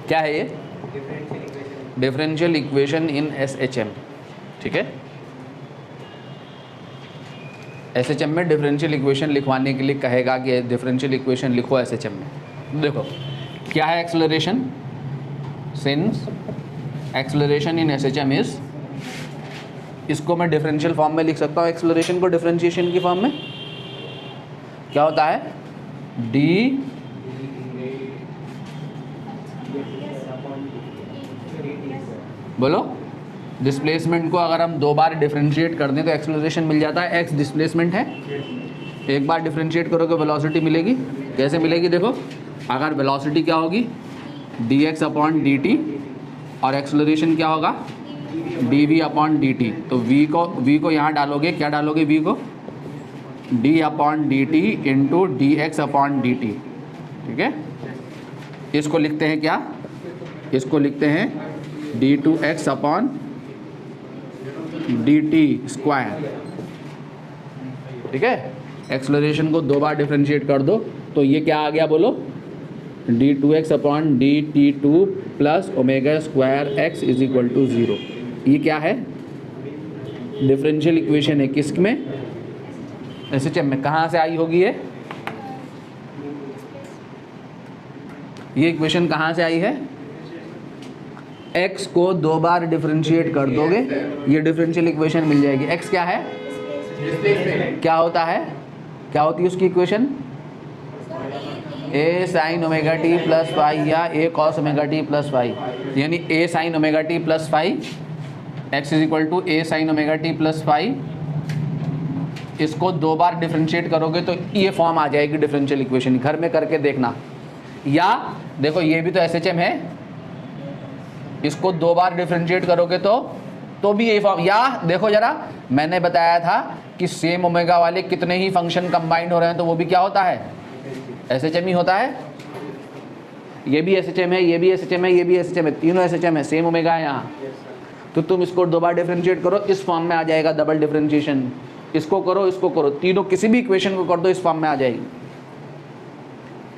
क्या है ये, डिफरेंशियल इक्वेशन इन एसएचएम। ठीक है, एसएचएम में डिफरेंशियल इक्वेशन लिखवाने के लिए कहेगा कि डिफरेंशियल इक्वेशन लिखो एसएचएम में। देखो क्या है acceleration, since acceleration in SHM is, इसको मैं डिफरेंशियल फॉर्म में लिख सकता हूँ। एक्सेलरेशन को डिफरेंशिएशन की फॉर्म में क्या होता है, डी बोलो, डिस्प्लेसमेंट को अगर हम दो बार डिफरेंशिएट कर दें तो एक्सेलरेशन मिल जाता है। एक्स डिस्प्लेसमेंट है, एक बार डिफरेंशिएट करोगे वेलोसिटी मिलेगी। कैसे मिलेगी देखो, अगर वेलोसिटी क्या होगी dx अपॉन dt और एक्सेलरेशन क्या होगा dv अपॉन dt। तो v को यहाँ डालोगे, क्या डालोगे v को, d upon dt into dx upon dt। ठीक है, इसको लिखते हैं क्या, इसको लिखते हैं d2x अपॉन dt स्क्वायर। ठीक है, एक्सेलरेशन को दो बार डिफरेंशिएट कर दो तो ये क्या आ गया बोलो, d2x upon dt2 plus omega square x is equal to 0। ये क्या है, डिफरेंशियल इक्वेशन है किस में, एसएचएम में। कहाँ से आई होगी ये इक्वेशन कहाँ से आई है, x को दो बार डिफरेंशिएट कर दोगे ये डिफरेंशियल इक्वेशन मिल जाएगी। x क्या है, क्या होता है, क्या होती है उसकी equation, a sine omega T plus phi या a cos omega T plus phi, यानी a sine omega T plus phi, x is equal to a sine omega T plus phi. इसको दो बार डिफरेंशिएट करोगे तो ये फॉर्म आ जाएगी differential equation. घर में करके देखना, या देखो ये भी तो एसएचएम है, इसको दो बार डिफरेंशिएट करोगे तो भी यही फॉर्म। या देखो जरा, मैंने बताया था कि सेम ओमेगा वाले कितने ही फंक्शन कंबाइंड हो रहे हैं तो वो भी क्या होता है, एसएचएम ही होता है। ये भी एसएचएम है, ये भी एसएचएम है, ये भी एसएचएम है, तीनों एसएचएम है, सेम ओमेगा है यहाँ। तो तुम इसको दो बार डिफरेंशिएट करो, इस फॉर्म में आ जाएगा डबल डिफरेंशिएशन। इसको करो, इसको करो, तीनों किसी भी इक्वेशन को कर दो इस फॉर्म में आ जाएगी।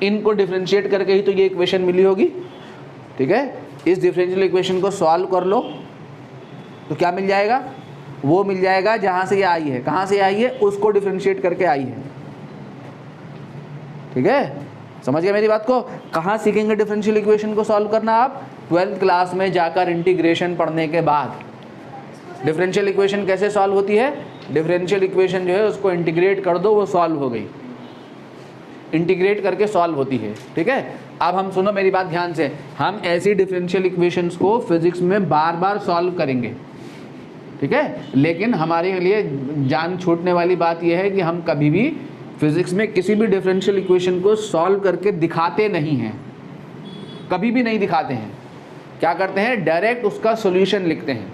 इनको डिफरेंशिएट करके ही तो ये इक्वेशन मिली होगी, ठीक है। इस डिफरेंशियल इक्वेशन को सॉल्व कर लो तो क्या मिल जाएगा, वो मिल जाएगा जहाँ से ये आई है, कहाँ से आई है, उसको डिफरेंशिएट करके आई है, ठीक है। समझ गए मेरी बात को। कहाँ सीखेंगे डिफरेंशियल इक्वेशन को सॉल्व करना, आप 12th क्लास में जाकर इंटीग्रेशन पढ़ने के बाद। डिफरेंशियल इक्वेशन कैसे सॉल्व होती है, डिफरेंशियल इक्वेशन जो है उसको इंटीग्रेट कर दो, वो सॉल्व हो गई, इंटीग्रेट करके सॉल्व होती है, ठीक है। अब हम सुनो मेरी बात ध्यान से, हम ऐसी डिफरेंशियल इक्वेशंस को फिजिक्स में बार बार सॉल्व करेंगे, ठीक है। लेकिन हमारे लिए जान छूटने वाली बात यह है कि हम कभी भी फिजिक्स में किसी भी डिफरेंशियल इक्वेशन को सॉल्व करके दिखाते नहीं हैं, कभी भी नहीं दिखाते हैं। क्या करते हैं, डायरेक्ट उसका सॉल्यूशन लिखते हैं,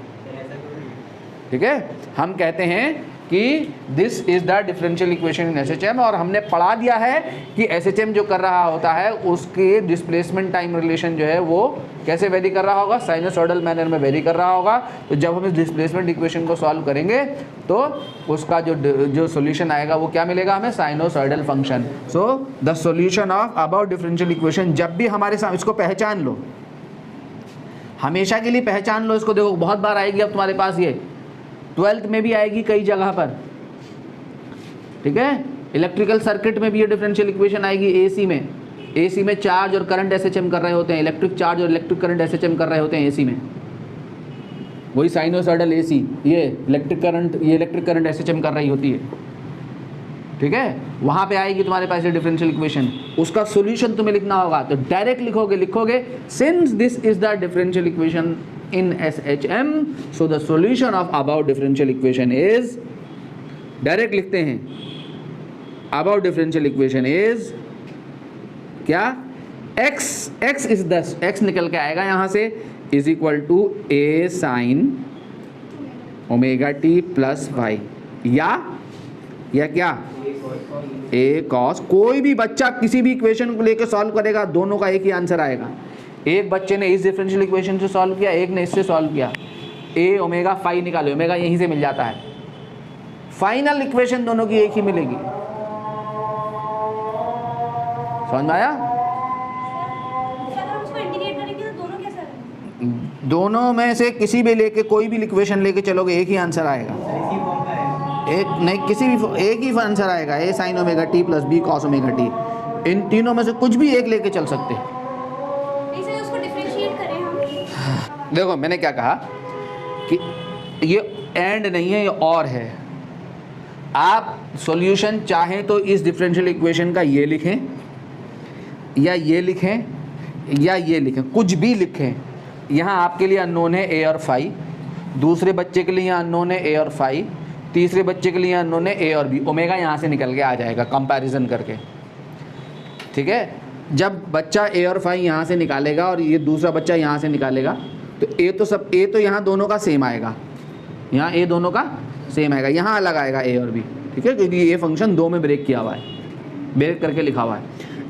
ठीक है। हम कहते हैं कि this is the differential equation in SHM, और हमने पढ़ा दिया है कि एसएचएम जो कर रहा होता है उसके डिस्प्लेसमेंट टाइम रिलेशन जो है वो कैसे वेरी कर रहा होगा, साइनोसॉइडल मैनर में वेरी कर रहा होगा। तो जब हम इस डिस्प्लेसमेंट इक्वेशन को सॉल्व करेंगे तो उसका जो सॉल्यूशन आएगा वो क्या मिलेगा हमें, sinusoidal function. So the solution of about differential equation, जब भी हमारे सामने, इसको पहचान लो, हमेशा के लिए पहचान लो इसको। देखो बहुत बार आएगी अब तुम्हारे पास, ये 12th में भी आएगी कई जगह पर, ठीक है। इलेक्ट्रिकल सर्किट में भी ये डिफरेंशियल इक्वेशन आएगी। एसी में चार्ज और करंट एसएचएम कर रहे होते हैं, इलेक्ट्रिक चार्ज और इलेक्ट्रिक करंट एसएचएम कर रहे होते हैं एसी में, वही साइनोसॉइडल एसी, ये इलेक्ट्रिक करंट एसएचएम कर रही होती है, ठीक है। वहाँ पे आएगी तुम्हारे पास ये डिफरेंशियल इक्वेशन, उसका सॉल्यूशन तुम्हें लिखना होगा। तो डायरेक्ट लिखोगे since this is the differential equation in SHM, so the solution of above differential equation is, direct लिखते हैं, above differential equation is क्या, x is 10, x निकल के आएगा यहाँ से, is equal to a sin omega t plus y, या क्या a cos। कोई भी बच्चा किसी भी इक्वेशन को लेकर सॉल्व करेगा, दोनों का एक ही आंसर आएगा। एक बच्चे ने इस डिफरेंशियल इक्वेशन से सॉल्व किया, एक ने इससे सॉल्व किया, ए ओमेगा फाई निकालो, ओमेगा यहीं से मिल जाता है, फाइनल इक्वेशन दोनों की एक ही मिलेगी। समझ में आया? दोनों में से किसी भी लेके, कोई भी इक्वेशन लेके चलोगे एक ही आंसर आएगा, एक नहीं, किसी भी एक ही आंसर आएगा, A sine omega T plus B cos omega T. इन तीनों में से कुछ भी एक लेके चल सकते हैं। देखो मैंने क्या कहा कि ये एंड नहीं है, ये और है। आप सॉल्यूशन चाहें तो इस डिफरेंशियल इक्वेशन का ये लिखें, या ये लिखें, या ये लिखें, कुछ भी लिखें। यहाँ आपके लिए अननोन है ए और फाई, दूसरे बच्चे के लिए यहाँ अननोन है ए और फाई, तीसरे बच्चे के लिए अननोन है ए और बी। ओमेगा यहाँ से निकल के आ जाएगा कंपैरिजन करके, ठीक है। जब बच्चा ए और फाई यहाँ से निकालेगा और ये दूसरा बच्चा यहाँ से निकालेगा तो ए तो यहाँ दोनों का सेम आएगा, यहाँ ए दोनों का सेम आएगा, यहाँ अलग आएगा ए और बी, ठीक है, क्योंकि ये फंक्शन दो में ब्रेक किया हुआ है, ब्रेक करके लिखा हुआ है।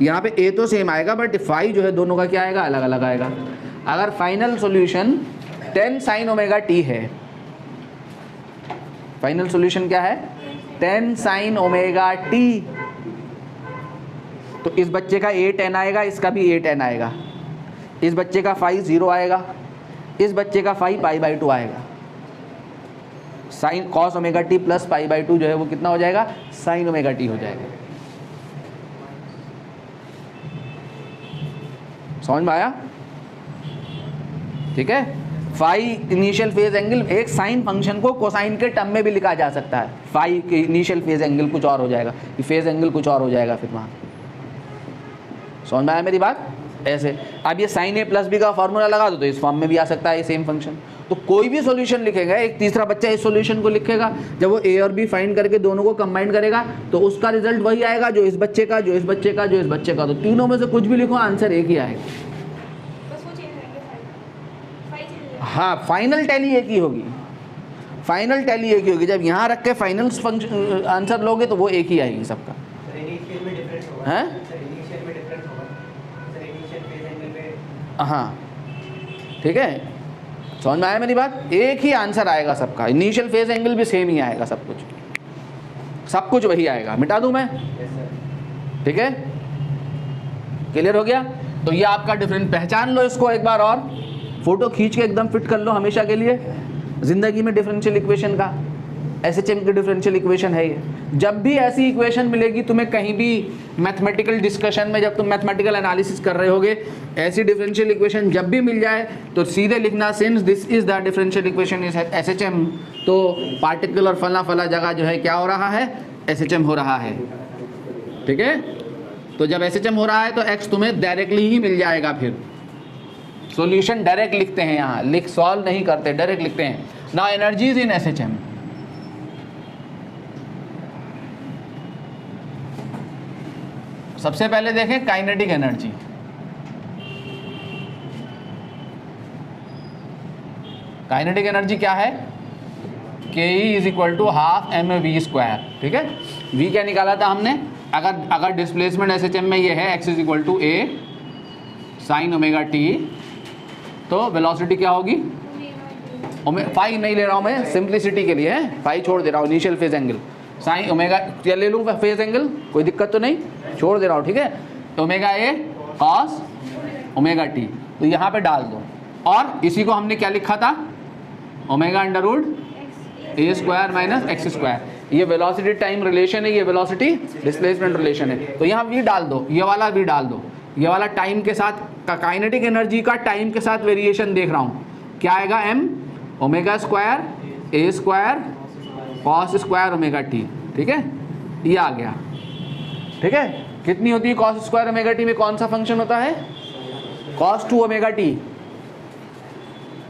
यहाँ पे ए तो सेम आएगा बट फाई जो है दोनों का क्या आएगा, अलग अलग आएगा। अगर final solution 10 sign omega t है, फाइनल सॉल्यूशन क्या है, 10 साइन ओमेगा टी, तो इस बच्चे का ए 10 आएगा, इसका भी ए 10 आएगा, इस बच्चे का फाई 0 आएगा, इस बच्चे का फाई पाई बाई 2 आएगा। Sine cos omega T plus pi by 2 जो है वो कितना हो जाएगा, साइन ओमेगा टी हो जाएगा। समझ में आया? ठीक है। फाई इनिशियल फेज एंगल, एक साइन फंक्शन को कोसाइन के टर्म में भी लिखा जा सकता है। फाई के इनिशियल फेज एंगल कुछ और हो जाएगा, फेज एंगल कुछ और हो जाएगा फिर वहाँ। समझ में आया मेरी बात? ऐसे अब ये साइन ए प्लस बी का फॉर्मूला लगा दो तो इस फॉर्म में भी आ सकता है ये सेम फंक्शन। तो कोई भी सॉल्यूशन लिखेगा, एक तीसरा बच्चा इस सॉल्यूशन को लिखेगा, जब वो ए और बी फाइंड करके दोनों को कंबाइन करेगा तो उसका रिजल्ट वही आएगा जो इस बच्चे का, जो इस बच्चे का, जो इस बच्चे का। तो तीनों में से कुछ भी लिखो, आंसर एक ही आएगा। हाँ, फाइनल टैली एक ही होगी, फाइनल टैली एक ही होगी। जब यहाँ रख के फाइनल फंक्शन आंसर लोगे तो वो एक ही आएगी सबका। हैं? हाँ, ठीक है, समझ में आया मेरी बात? एक ही आंसर आएगा सबका, इनिशियल फेज एंगल भी सेम ही आएगा सब कुछ। सब कुछ वही आएगा, मिटा दूं मैं? ठीक है, क्लियर हो गया? तो ये आपका डिफरेंस, पहचान लो इसको एक बार और, फोटो खींच के एकदम फिट कर लो हमेशा के लिए जिंदगी में। डिफरेंशियल इक्वेशन का एसएचएम की डिफरेंशियल इक्वेशन है ये। जब भी ऐसी इक्वेशन मिलेगी तुम्हें कहीं भी मैथमेटिकल डिस्कशन में, जब तुम मैथमेटिकल एनालिसिस कर रहे होगे, ऐसी डिफरेंशियल इक्वेशन जब भी मिल जाए तो सीधे लिखना since this is the differential equation is SHM, तो पार्टिकुलर फला फला जगह जो है क्या हो रहा है, एसएचएम हो रहा है। ठीक है, तो जब एसएचएम हो रहा है तो एक्स तुम्हें डायरेक्टली ही मिल जाएगा। फिर सॉल्यूशन डायरेक्ट लिखते हैं, यहाँ लिख सॉल्व नहीं करते, डायरेक्ट लिखते हैं। नाउ एनर्जीज इन एसएचएम, सबसे पहले देखें काइनेटिक एनर्जी। काइनेटिक एनर्जी क्या है? K E is equal to half m v square. ठीक है, वी क्या निकाला था हमने? अगर डिस्प्लेसमेंट एसएचएम में ये है x is equal to A sine omega t, तो वेलोसिटी क्या होगी? फाई नहीं ले रहा हूँ मैं, सिंप्लिसिटी के लिए है, फाई छोड़ दे रहा हूँ, initial phase angle sine omega क्या ले लूँ फेज एंगल, कोई दिक्कत तो नहीं, छोड़ दे रहा हूँ। ठीक है, omega A cos omega t, तो यहाँ पे डाल दो। और इसी को हमने क्या लिखा था? Omega under root a square minus x square. ये वेलोसिटी टाइम रिलेशन है, ये वेलोसिटी डिस्प्लेसमेंट रिलेशन है, तो यहाँ वी डाल दो, ये वाला वी डाल दो। ये वाला टाइम के साथ काइनेटिक एनर्जी का टाइम के साथ वेरिएशन देख रहा हूँ, क्या आएगा? M omega square A square cos square omega T. ठीक है, ये आ गया। ठीक है, कितनी होती है कॉस स्क्वायर ओमेगा टी में? कौन सा फंक्शन होता है? Cos two omega t.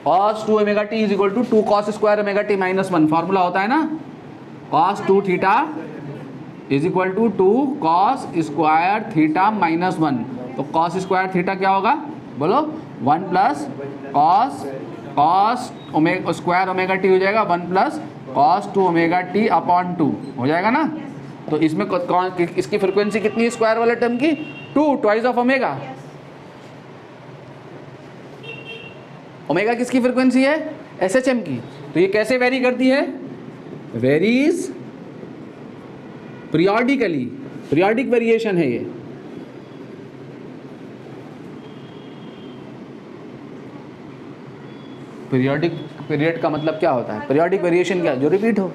Cos two omega t is equal to 2 cos square omega t minus 1, formula होता है ना, cos 2 theta is equal to 2 cos square theta minus 1। तो cos square theta क्या होगा बोलो? 1 plus cos omega square omega t हो जाएगा, 1 plus cos 2 omega t upon 2 हो जाएगा ना। तो इसमें इसकी फ्रिक्वेंसी कितनी है स्क्वायर वाले टर्म की? 2 ट्वाइस ऑफ ओमेगा। ओमेगा किसकी फ्रिक्वेंसी है? एसएचएम की। तो ये कैसे वेरी करती है? वेरीज पीरियोडिकली, पीरियोडिक वेरिएशन है ये। पीरियोडिक, पीरियड का मतलब क्या होता है? पीरियोडिक वेरिएशन क्या? जो रिपीट हो।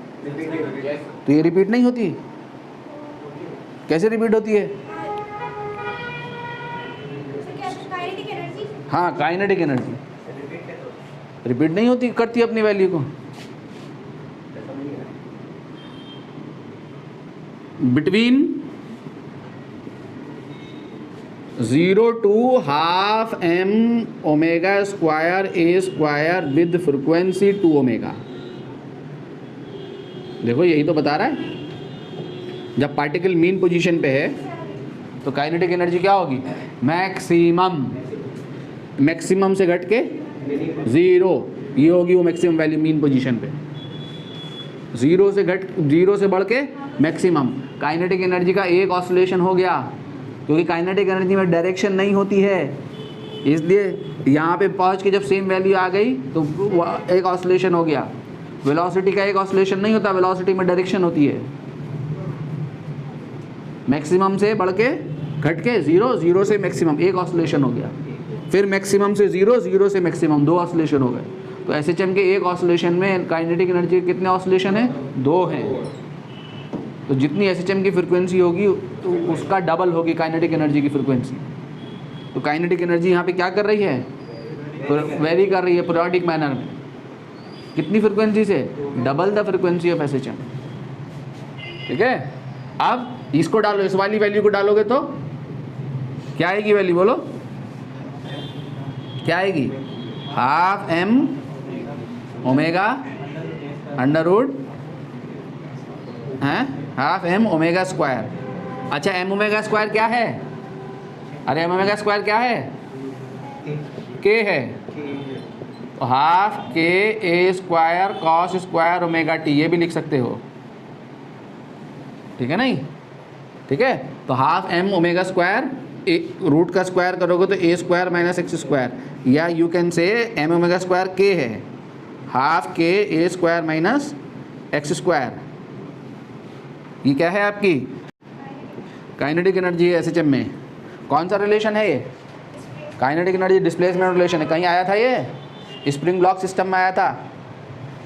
तो ये रिपीट नहीं होती, कैसे रिपीट होती है? हाँ, काइनेटिक एनर्जी रिपीट नहीं होती, करती अपनी वैल्यू को। Between 0 to half M omega square A square with frequency 2 omega. देखो यही तो बता रहा है, जब पार्टिकल मीन पोजीशन पे है तो काइनेटिक एनर्जी क्या होगी? मैक्सिमम, मैक्सिमम से घट के 0, ये होगी वो मैक्सिमम वैल्यू मीन पोजीशन पे। 0 से बढ़ के मैक्सिमम। काइनेटिक एनर्जी का एक ऑसिलेशन हो गया, क्योंकि काइनेटिक एनर्जी में डायरेक्शन नहीं होती है, इसलिए यहाँ पे पहुँच के जब सेम वैल्यू आ गई तो एक ऑसिलेशन हो गया। वेलोसिटी का एक ऑसिलेशन नहीं होता, वेलोसिटी में डायरेक्शन होती है। मैक्सिमम से बढ़ के घट के 0, 0 से मैक्सिमम एक ऑसिलेशन हो गया, फिर मैक्सिमम से 0, 0 से मैक्सिमम 2 ऑसिलेशन हो गए। तो एसएचएम के एक ऑसिलेशन में काइनेटिक एनर्जी के कितने ऑसिलेशन हैं? 2 हैं। तो जितनी एसएचएम की फ्रिक्वेंसी होगी तो उसका डबल होगी काइनेटिक एनर्जी की फ्रिक्वेंसी। तो काइनेटिक एनर्जी यहाँ पे क्या कर रही है? तो वेरी कर रही है पीरियोडिक मैनर में। कितनी फ्रिक्वेंसी से? Double the frequency of SHM. ठीक है, अब इसको डालो, इस वाली वैल्यू को डालोगे तो क्या आएगी वैल्यू बोलो? क्या आएगी? Half M omega under root है हाफ एम ओमेगा स्क्वायर। अच्छा, एम ओमेगा स्क्वायर क्या है? अरे एम ओमेगा स्क्वायर क्या है? के है, तो हाफ के A square cos square omega T, ये भी लिख सकते हो। ठीक है नहीं? ठीक है, तो half M omega square, root का स्क्वायर करोगे तो A square minus x square, या you can say m omega square k है, हाफ के A square minus x square. ये क्या है आपकी काइनेटिक एनर्जी है एसएचएम में। कौन सा रिलेशन है ये? काइनेटिक एनर्जी डिस्प्लेसमेंट रिलेशन है। कहीं आया था ये? स्प्रिंग ब्लॉक सिस्टम में आया था,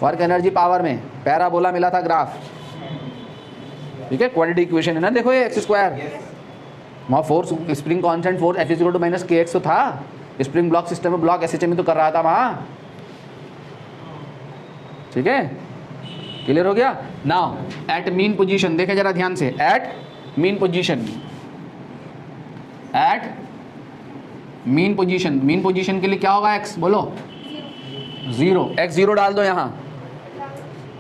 वर्क एनर्जी पावर में पैराबोला मिला था ग्राफ, ठीक है। क्वाड्रेटिक इक्वेशन है ना, देखो ये एक्स स्क्वायर, वहाँ force spring constant force F equal to minus k x तो था। स्प्रिंग ब्लॉक सिस्टम में ब्लॉक एसएचएम में तो कर रहा था वहाँ, ठीक है। क्लियर हो गया। नाउ एट मीन पोजीशन, देखे जरा ध्यान से, at mean position, at mean position, mean position के लिए क्या होगा एक्स, बोलो 0, एक्स 0 डाल दो यहाँ,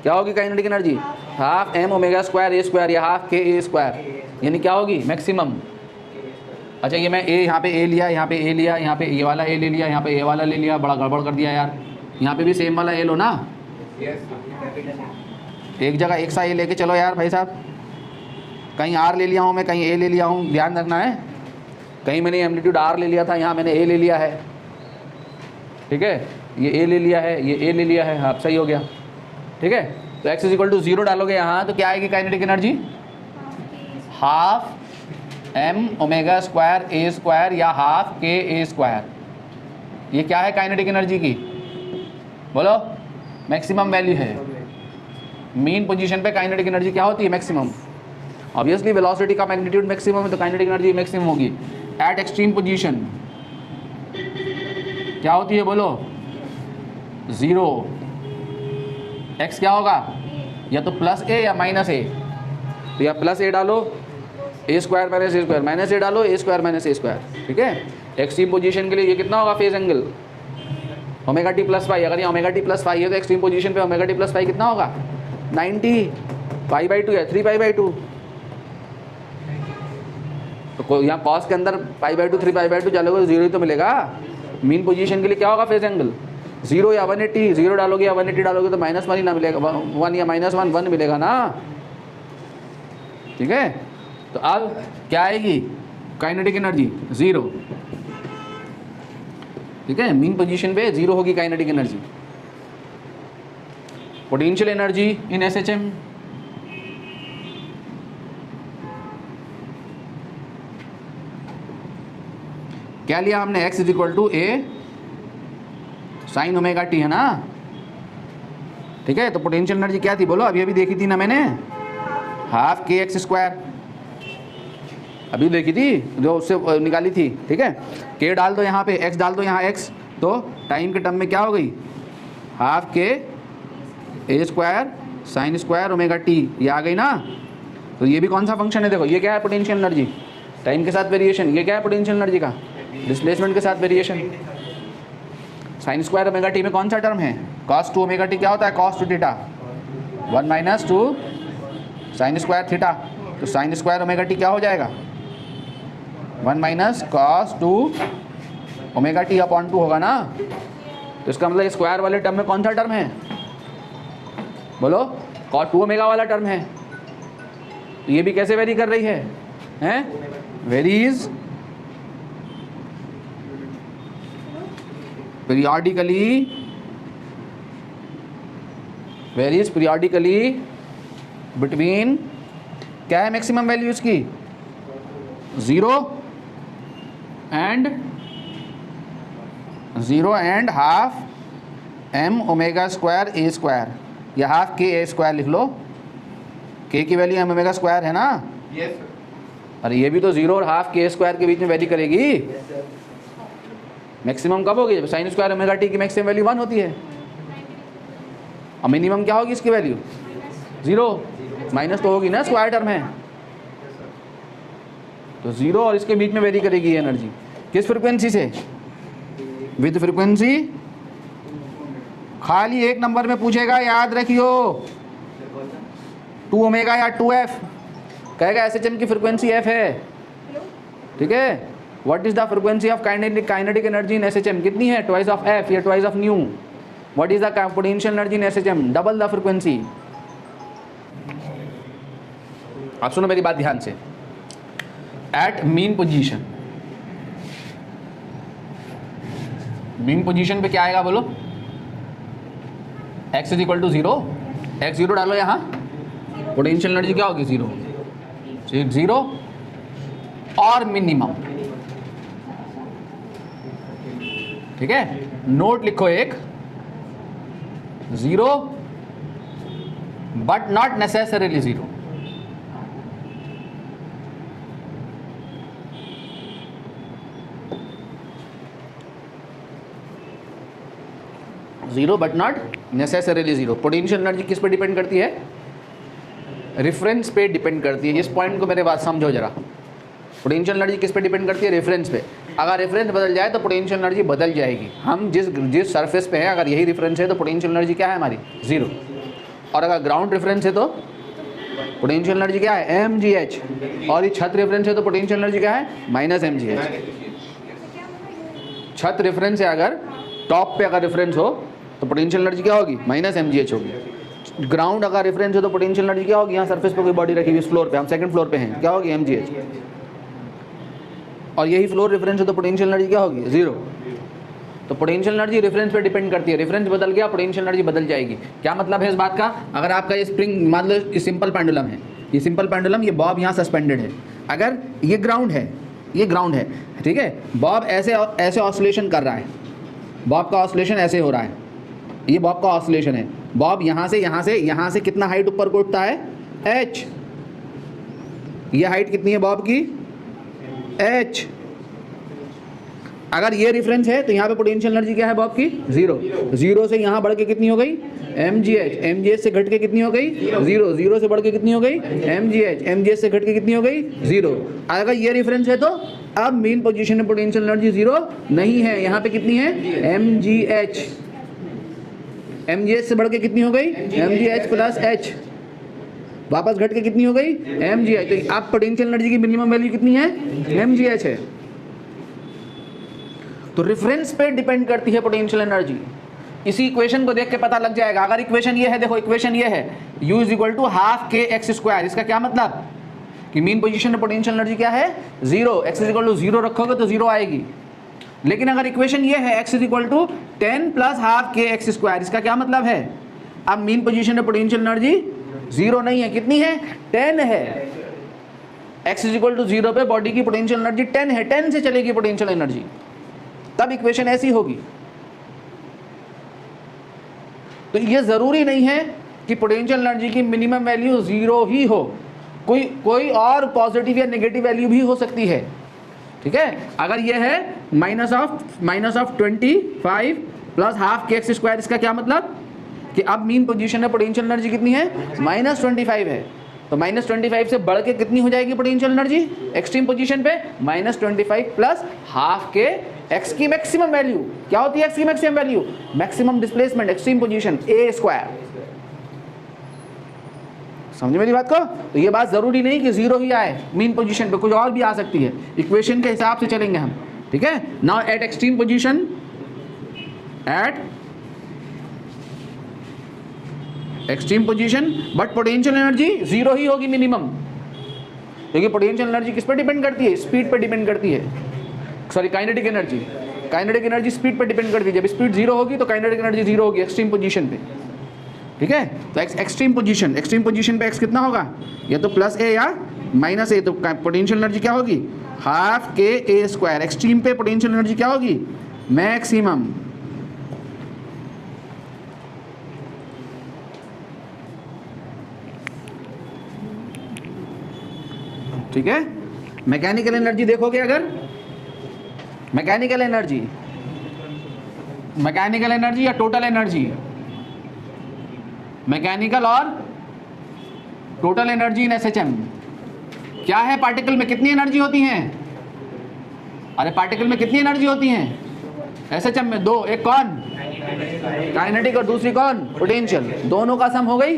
क्या होगी kinetic energy? Half M omega square A square या हाफ के ए स्क्वायर, यानी क्या होगी मैक्सिमम। अच्छा ये मैं ए यहाँ पे ए लिया, यहाँ पे ए लिया, यहाँ पे ये वाला ए ले लिया, यहाँ पे ए वाला ले लिया, बड़ा गड़बड़ कर दिया यार। यहाँ पे भी सेम वाला ए लो ना, एक जगह एक सा ए लेके चलो यार भाई साहब। कहीं आर ले लिया हूँ मैं, कहीं ए ले लिया हूँ, ध्यान रखना है। कहीं मैंने एम्पलीट्यूड आर ले लिया था, यहाँ मैंने ए ले लिया है, ठीक है। ये ए ले लिया है, ये ए ले लिया है, हाँ सही हो गया, ठीक है। तो x इक्वल टू 0 डालोगे यहाँ तो क्या आएगी kinetic energy? Half M omega square A square या हाफ के ए स्क्वायर। ये क्या है काइनेटिक एनर्जी की, बोलो? मैक्सिमम वैल्यू है। मीन पोजीशन पे काइनेटिक एनर्जी क्या होती है? मैक्सिमम। ऑब्वियसली वेलोसिटी का मैग्नीट्यूड मैक्सिमम है तो काइनेटिक एनर्जी मैक्सिमम होगी। एट एक्सट्रीम पोजीशन क्या होती है, बोलो? 0। x क्या होगा? या तो प्लस ए या माइनस ए, तो या प्लस ए डालो ए स्क्वायर माइनस ए स्क्वायर, माइनस ए डालो ए स्क्वायर माइनस ए स्क्वायर, ठीक है। एक्सट्रीम पोजीशन के लिए ये कितना होगा phase angle? Omega T plus five. अगर ये ओमेगा टी प्लस फाइव है तो एक्सट्रीम पोजीशन पे ओमेगा टी प्लस फाइव कितना होगा? 90 पाई/2 या 3 पाई/2। तो यहाँ कॉस के अंदर पाई/2 3 पाई/2 डालोगे तो 0 ही तो मिलेगा। मीन पोजीशन के लिए क्या होगा फेज एंगल? 0 या 180, 0 डालोगे या 180 डालोगे तो -1 ही ना मिलेगा, 1 या -1 मिलेगा ना, ठीक है। तो अब क्या आएगी काइनेटिक एनर्जी? 0, ठीक है। मीन पोजीशन पे 0 होगी kinetic energy. Potential energy in SHM, क्या लिया हमने? x equal to A sine omega t, है ना, ठीक है। तो पोटेंशियल एनर्जी क्या थी, बोलो? अभी अभी देखी थी ना मैंने, हाफ के एक्स स्क्वायर, अभी देखी थी जो उससे निकाली थी, ठीक है। के डाल दो यहाँ पे, x डाल दो यहाँ x, तो टाइम के टर्म में क्या हो गई? हाफ के A square sine square omega T, ये आ गई ना। तो ये भी कौन सा फंक्शन है? देखो ये क्या है? पोटेंशियल एनर्जी, टाइम के साथ वेरिएशन। ये क्या है? पोटेंशियल एनर्जी का डिस्प्लेसमेंट के साथ variation. Sign square omega T में कौन सा टर्म है? कॉस 2 ओमेगा टी क्या होता है? Cos 2 theta, 1 - 2 sine square theta. तो साइन स्क्वायर ओमेगा टी क्या हो जाएगा? 1 - कॉस 2 ओमेगा टी अपॉन 2 होगा ना। तो इसका मतलब स्क्वायर वाले टर्म में कौन सा टर्म है, बोलो? कॉस 2 ओमेगा वाला टर्म है। तो ये भी कैसे वेरी कर रही है, हैं? वेरीज पीरियोडिकली बिटवीन, क्या है मैक्सिमम वैल्यू इसकी? 0 and half M omega square A square या हाफ के ए स्क्वायर लिख लो। के की वैल्यू एम ओमेगा स्क्वायर है ना? यस। अरे ये भी तो 0 और हाफ के स्क्वायर के बीच में वैरी करेगी। मैक्सिमम कब होगी? जब साइन स्क्वायर ओमेगा टी की मैक्सिमम वैल्यू 1 होती है। और मिनिमम क्या होगी इसकी वैल्यू? 0, माइनस तो होगी ना, स्क्वायर टर्म है। तो 0 और इसके बीच में वेरी करेगी ये एनर्जी। किस फ्रिक्वेंसी से? With frequency. खाली एक नंबर में पूछेगा, याद रखियो, 2 ओमेगा या 2f। कहेगा एसएचएम की फ्रिक्वेंसी f है, ठीक है। What is the frequency of kinetic energy in SHM? कितनी है? ट्वाइस ऑफ f या twice of nu. What is the potential energy in SHM? Double the frequency. आप सुनो मेरी बात ध्यान से। At mean position, mean position पे क्या आएगा बोलो? x इक्वल टू 0, x 0 डालो यहाँ, पोटेंशियल एनर्जी क्या होगी? 0। 0 और मिनिमम। ठीक है, नोट लिखो एक, 0 but not necessarily 0। Zero but not necessarily 0। Potential energy किस पे डिपेंड करती है? रेफरेंस पे डिपेंड करती है। इस पॉइंट को मेरे बात समझो जरा। पोटेंशियल एनर्जी किस पे डिपेंड करती है? रेफरेंस पे। अगर रेफरेंस बदल जाए तो पोटेंशियल एनर्जी बदल जाएगी। हम जिस सरफेस पे हैं, अगर यही रेफरेंस है तो पोटेंशियल एनर्जी क्या है हमारी? 0। और अगर ग्राउंड रेफरेंस है तो पोटेंशियल एनर्जी क्या है? mgh। और ये छत रेफरेंस है तो पोटेंशियल एनर्जी क्या है? -mgh। छत रेफरेंस है, अगर टॉप पे अगर रेफरेंस हो तो पोटेंशियल एनर्जी क्या होगी? -mgh होगी। ग्राउंड अगर रेफरेंस हो तो पोटेंशियल एनर्जी क्या होगी? यहाँ सरफेस पे कोई बॉडी रखी हुई, इस फ्लोर पे, हम सेकंड फ्लोर पे हैं, क्या होगी? mgh। और यही फ्लोर रेफरेंस हो तो पोटेंशियल एनर्जी क्या होगी? 0। तो पोटेंशियल एनर्जी रेफरेंस पे डिपेंड करती है। रेफरेंस बदल गया, पोटेंशियल एनर्जी बदल जाएगी। क्या मतलब है इस बात का? अगर आपका ये स्प्रिंग, मान लो ये सिंपल पेंडुलम है, ये सिंपल पेंडुलम, ये बॉब यहाँ सस्पेंडेड है, अगर ये ग्राउंड है, ये ग्राउंड है, ठीक है, बॉब ऐसे ऐसे ऑसिलेशन कर रहा है, बॉब का ऑसिलेशन ऐसे हो रहा है, ये बॉब का ऑसिलेशन है। बॉब यहाँ से कितना हाइट ऊपर को उठता है? h। ये हाइट कितनी है बॉब की? h। अगर ये रेफरेंस है तो यहाँ पे पोटेंशियल एनर्जी क्या है बॉब की? 0। 0 से यहाँ बढ़ के कितनी हो गई? mgh। mgh से घट के कितनी हो गई? 0। 0 से बढ़ के कितनी हो गई? mgh। mgh से घट के कितनी हो गई? 0। अगर ये रेफरेंस है तो अब मेन पोजीशन में पोटेंशियल एनर्जी 0 नहीं है, यहाँ पे कितनी है? mgh। mgh से बढ़ के कितनी हो गई? mgh plus h। वापस घट के कितनी हो गई? mgh। तो अब पोटेंशियल एनर्जी की मिनिमम वैल्यू कितनी है? mgh है। तो रेफरेंस पे डिपेंड करती है पोटेंशियल एनर्जी। इसी इक्वेशन को देख के पता लग जाएगा। अगर इक्वेशन ये है, देखो इक्वेशन ये है, u is equal to half k x square. इसका क्या मतलब कि मीन पोजीशन में पोटेंशियल एनर्जी क्या है? 0। x इज इक्वल टू 0 रखोगे तो 0 आएगी। लेकिन अगर इक्वेशन ये है x is equal to 10 plus half k x square, इसका क्या मतलब है? अब मीन पोजीशन में पोटेंशियल एनर्जी 0 नहीं है, कितनी है? 10 है। x इज इक्वल टू 0 पे बॉडी की पोटेंशियल एनर्जी 10 है, 10 से चलेगी पोटेंशियल एनर्जी, तब इक्वेशन ऐसी होगी। तो ये जरूरी नहीं है कि पोटेंशियल एनर्जी की मिनिमम वैल्यू 0 ही हो, कोई और पॉजिटिव या नेगेटिव वैल्यू भी हो सकती है। ठीक है, अगर ये है minus of 25 plus half k x square, इसका क्या मतलब कि अब मीन पोजीशन में पोटेंशियल एनर्जी कितनी है? -25 है। तो -25 से बढ़ के कितनी हो जाएगी पोटेंशियल एनर्जी एक्सट्रीम पोजीशन पे? -25 प्लस हाफ के एक्स की मैक्सिमम वैल्यू। क्या होती है एक्स की maximum value? Maximum displacement extreme position a²। समझे मेरी बात को? तो ये बात जरूरी नहीं कि 0 ही आए मीन पोजीशन पे, कुछ और भी आ सकती है। इक्वेशन के हिसाब से चलेंगे हम। ठीक है, now at extreme position, eight extreme position but potential energy 0 ही होगी मिनिमम, क्योंकि पोटेंशियल एनर्जी किस पे डिपेंड करती है? स्पीड पे डिपेंड करती है। सॉरी, काइनेटिक एनर्जी स्पीड पे डिपेंड करती है। जब स्पीड 0 होगी तो काइनेटिक एनर्जी 0 होगी एक्सट्रीम पोजीशन पे। ठीक है, तो एक्सट्रीम पोजीशन पे x कितना होगा? या तो प्लस a या माइनस a। तो पोटेंशियल एनर्जी क्या होगी? हाफ के a²। एक्सट्रीम पे पोटेंशियल एनर्जी क्या होगी? मैक्सिमम। ठीक है, मैकेनिकल एनर्जी देखोगे, अगर मैकेनिकल एनर्जी या टोटल एनर्जी, मैकेनिकल और टोटल एनर्जी इन एसएचएम क्या है? पार्टिकल में कितनी एनर्जी होती हैं? अरे पार्टिकल में कितनी एनर्जी होती हैं एसएचएम में? 2। एक कौन? काइनेटिक और दूसरी कौन? पोटेंशियल। दोनों का सम हो गई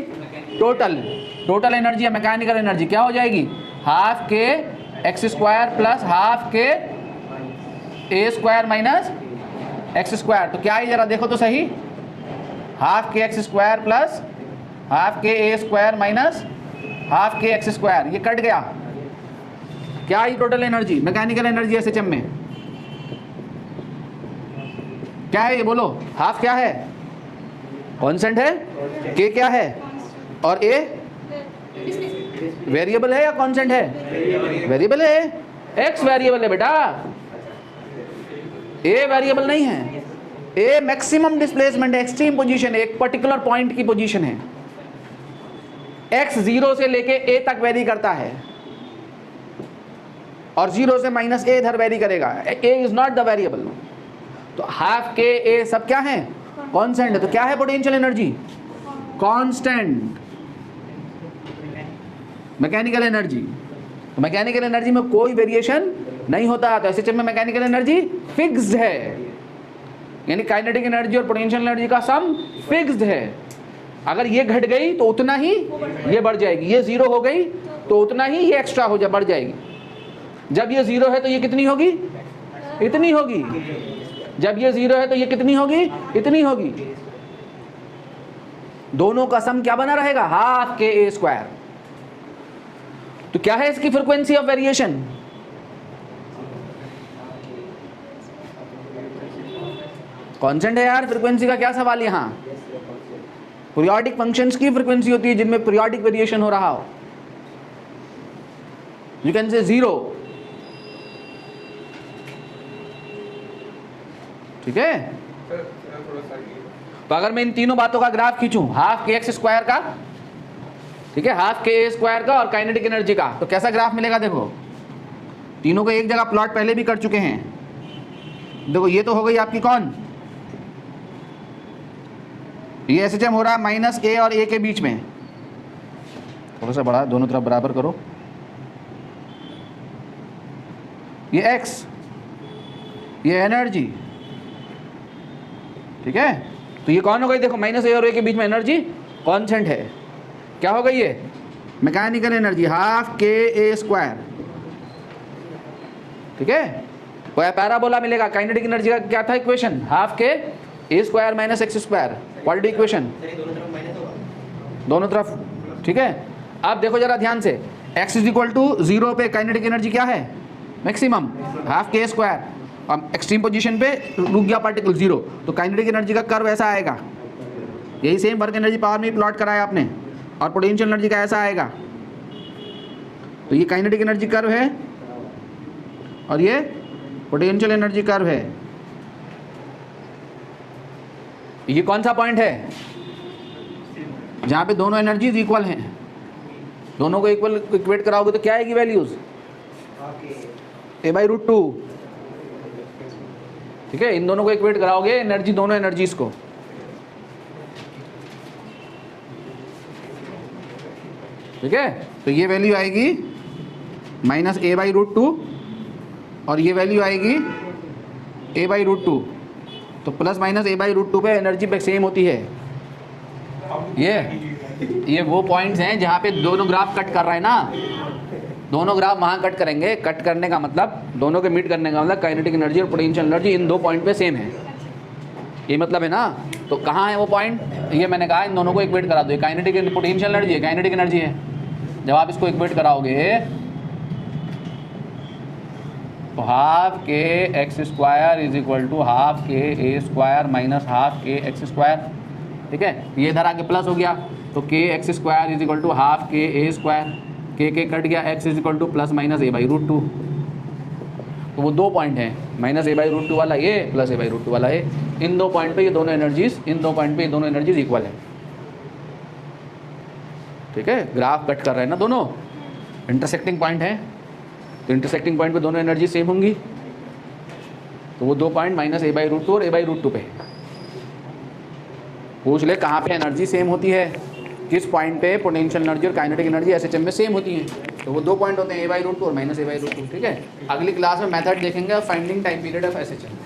टोटल एनर्जी या मैकेनिकल एनर्जी क्या हो जाएगी? हाफ के x² प्लस हाफ के a² माइनस x²। तो क्या है जरा देखो तो सही, हाफ के x² प्लस हाफ के a² माइनस हाफ के x², ये कट गया। क्या है total energy, mechanical energy SHM में क्या है? ये बोलो, हाफ क्या है? कांस्टेंट है, k क्या है और a वेरिएबल है या कांस्टेंट है? वेरिएबल है, एक्स वेरिएबल है बेटा, ए वेरिएबल नहीं है। ए मैक्सिमम डिस्प्लेसमेंट है, एक्सट्रीम पोजीशन है, एक पर्टिकुलर पॉइंट की पोजीशन है। एक्स 0 से लेके ए तक वेरी करता है और 0 से माइनस ए इधर वेरी करेगा। ए इज नॉट द वेरिएबल। तो हाफ के ए सब क्या है? कांस्टेंट है। तो क्या है potential energy? Constant. Mechanical energy, तो मैकेनिकल एनर्जी में कोई वेरिएशन नहीं होता। तो एसएचएम में मैकेनिकल एनर्जी फिक्स्ड है, यानी काइनेटिक एनर्जी और पोटेंशियल एनर्जी का सम फिक्स्ड है। अगर ये घट गई तो उतना ही ये बढ़ जाएगी, ये 0 हो गई तो उतना ही ये एक्स्ट्रा हो बढ़ जाएगी। जब ये 0 है तो ये कितनी होगी? इतनी होगी। जब ये 0 है तो ये कितनी होगी? इतनी होगी। दोनों का सम क्या बना रहेगा? हाफ के ए स्क्वायर। तो क्या है इसकी फ्रीक्वेंसी ऑफ वेरिएशन? कांस्टेंट है यार, फ्रीक्वेंसी का क्या सवाल यहां? पीरियोडिक फंक्शंस की फ्रीक्वेंसी होती है जिनमें पीरियोडिक वेरिएशन हो रहा हो। यू कैन से 0, ठीक है। तो अगर मैं इन तीनों बातों का graph खींचूं, half k x square का, ठीक है, हाफ के ए स्क्वायर का और काइनेटिक एनर्जी का, तो कैसा ग्राफ मिलेगा? देखो तीनों को एक जगह प्लॉट पहले भी कर चुके हैं। देखो ये तो हो गई आपकी कौन? ये एसएचएम हो रहा है माइनस ए और ए के बीच में। थोड़ा सा बढ़ा, दोनों तरफ बराबर करो। ये एक्स, ये एनर्जी, ठीक है। तो ये कौन हो गई? देखो माइनस ए और ए के बीच में एनर्जी कांस्टेंट है। क्या हो गई ये? मैकेनिकल एनर्जी हाफ के ए स्क्वायर, ठीक है। कोई पैराबोला मिलेगा। काइनेटिक एनर्जी का क्या था इक्वेशन? हाफ के A square minus x square, quadratic equation दोनों तरफ, ठीक है। अब देखो जरा ध्यान से, x इज इक्वल टू 0 पे काइनेटिक एनर्जी क्या है? मैक्सिमम, हाफ के स्क्वायर। और एक्सट्रीम पोजीशन पे रुक गया पार्टिकल 0, तो काइनेटिक एनर्जी का कर्व ऐसा आएगा। यही सेम वर्क एनर्जी पावर में प्लॉट कराया आपने। और पोटेंशियल एनर्जी का ऐसा आएगा। तो ये काइनेटिक एनर्जी कर्व है और ये पोटेंशियल एनर्जी कर्व है। ये कौन सा पॉइंट है? जहाँ पे दोनों एनर्जीज इक्वल हैं। दोनों को इक्वल इक्वेट कराओगे तो क्या आएगी वैल्यूज? a/√2, ठीक है। इन दोनों को इक्वेट कराओगे एनर्जी, दोनों एनर्जीज को, ठीक है। तो ये वैल्यू आएगी माइनस a/√2 और ये वैल्यू आएगी a/√2। तो प्लस माइनस a/√2 पे एनर्जी सेम होती है। ये वो पॉइंट्स हैं जहाँ पे दोनों ग्राफ कट कर रहे हैं ना, दोनों ग्राफ वहाँ कट करेंगे। कट करने का मतलब, दोनों के मीट करने का मतलब काइनेटिक एनर्जी और पोटेंशियल एनर्जी इन दो पॉइंट पे सेम है, ये मतलब है ना। तो कहाँ है वो पॉइंट? ये मैंने कहा इन दोनों को इक्वेट करा दो। ये काइनेटिक पोटेंशियल एनर्जी है, काइनेटिक एनर्जी है। जब आप इसको इक्वेट कराओगे तो half k x square is equal to half के A square minus half k x square, ठीक है। ये इधर आके प्लस हो गया तो k x square is equal to half के ए स्क्वायर, के कट गया, x is equal to plus minus a/√2। तो वो दो पॉइंट हैं, माइनस a/√2 वाला ये, प्लस a/√2 वाला ये। इन दो पॉइंट पे ये दोनों एनर्जीज, इन दो पॉइंट पे ये दोनों एनर्जीज इक्वल है, ठीक है। ग्राफ कट कर रहे हैं ना दोनों, इंटरसेक्टिंग पॉइंट है, तो इंटरसेक्टिंग पॉइंट पे दोनों एनर्जी सेम होंगी। तो वो दो पॉइंट माइनस a/√2 और a/√2 पे। पूछ ले कहाँ पे एनर्जी सेम होती है, किस पॉइंट पे पोटेंशियल एनर्जी और काइनेटिक एनर्जी एसएचएम में सेम होती हैं। तो वो दो पॉइंट होते हैं a/√2 और माइनस a/√2, ठीक है। अगली क्लास में मेथड देखेंगे finding time period of SHM.